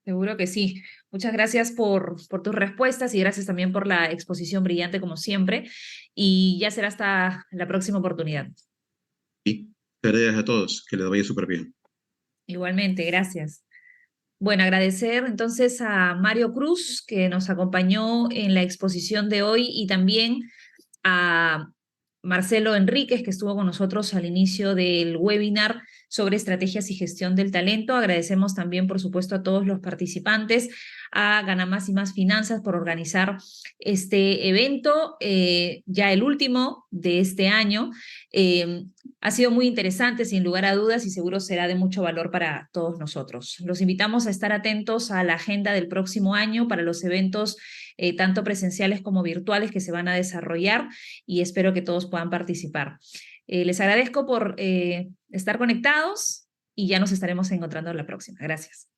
Seguro que sí. Muchas gracias por tus respuestas y gracias también por la exposición brillante como siempre. Y ya será hasta la próxima oportunidad. Y gracias a todos, que les vaya súper bien. Igualmente, gracias. Bueno, agradecer entonces a Mario Cruz, que nos acompañó en la exposición de hoy, y también a Marcelo Enríquez, que estuvo con nosotros al inicio del webinar sobre estrategias y gestión del talento. Agradecemos también, por supuesto, a todos los participantes, a Gana Más y Más Finanzas por organizar este evento, ya el último de este año. Ha sido muy interesante, sin lugar a dudas, y seguro será de mucho valor para todos nosotros. Los invitamos a estar atentos a la agenda del próximo año para los eventos tanto presenciales como virtuales que se van a desarrollar, y espero que todos puedan participar. Les agradezco por estar conectados y ya nos estaremos encontrando en la próxima. Gracias.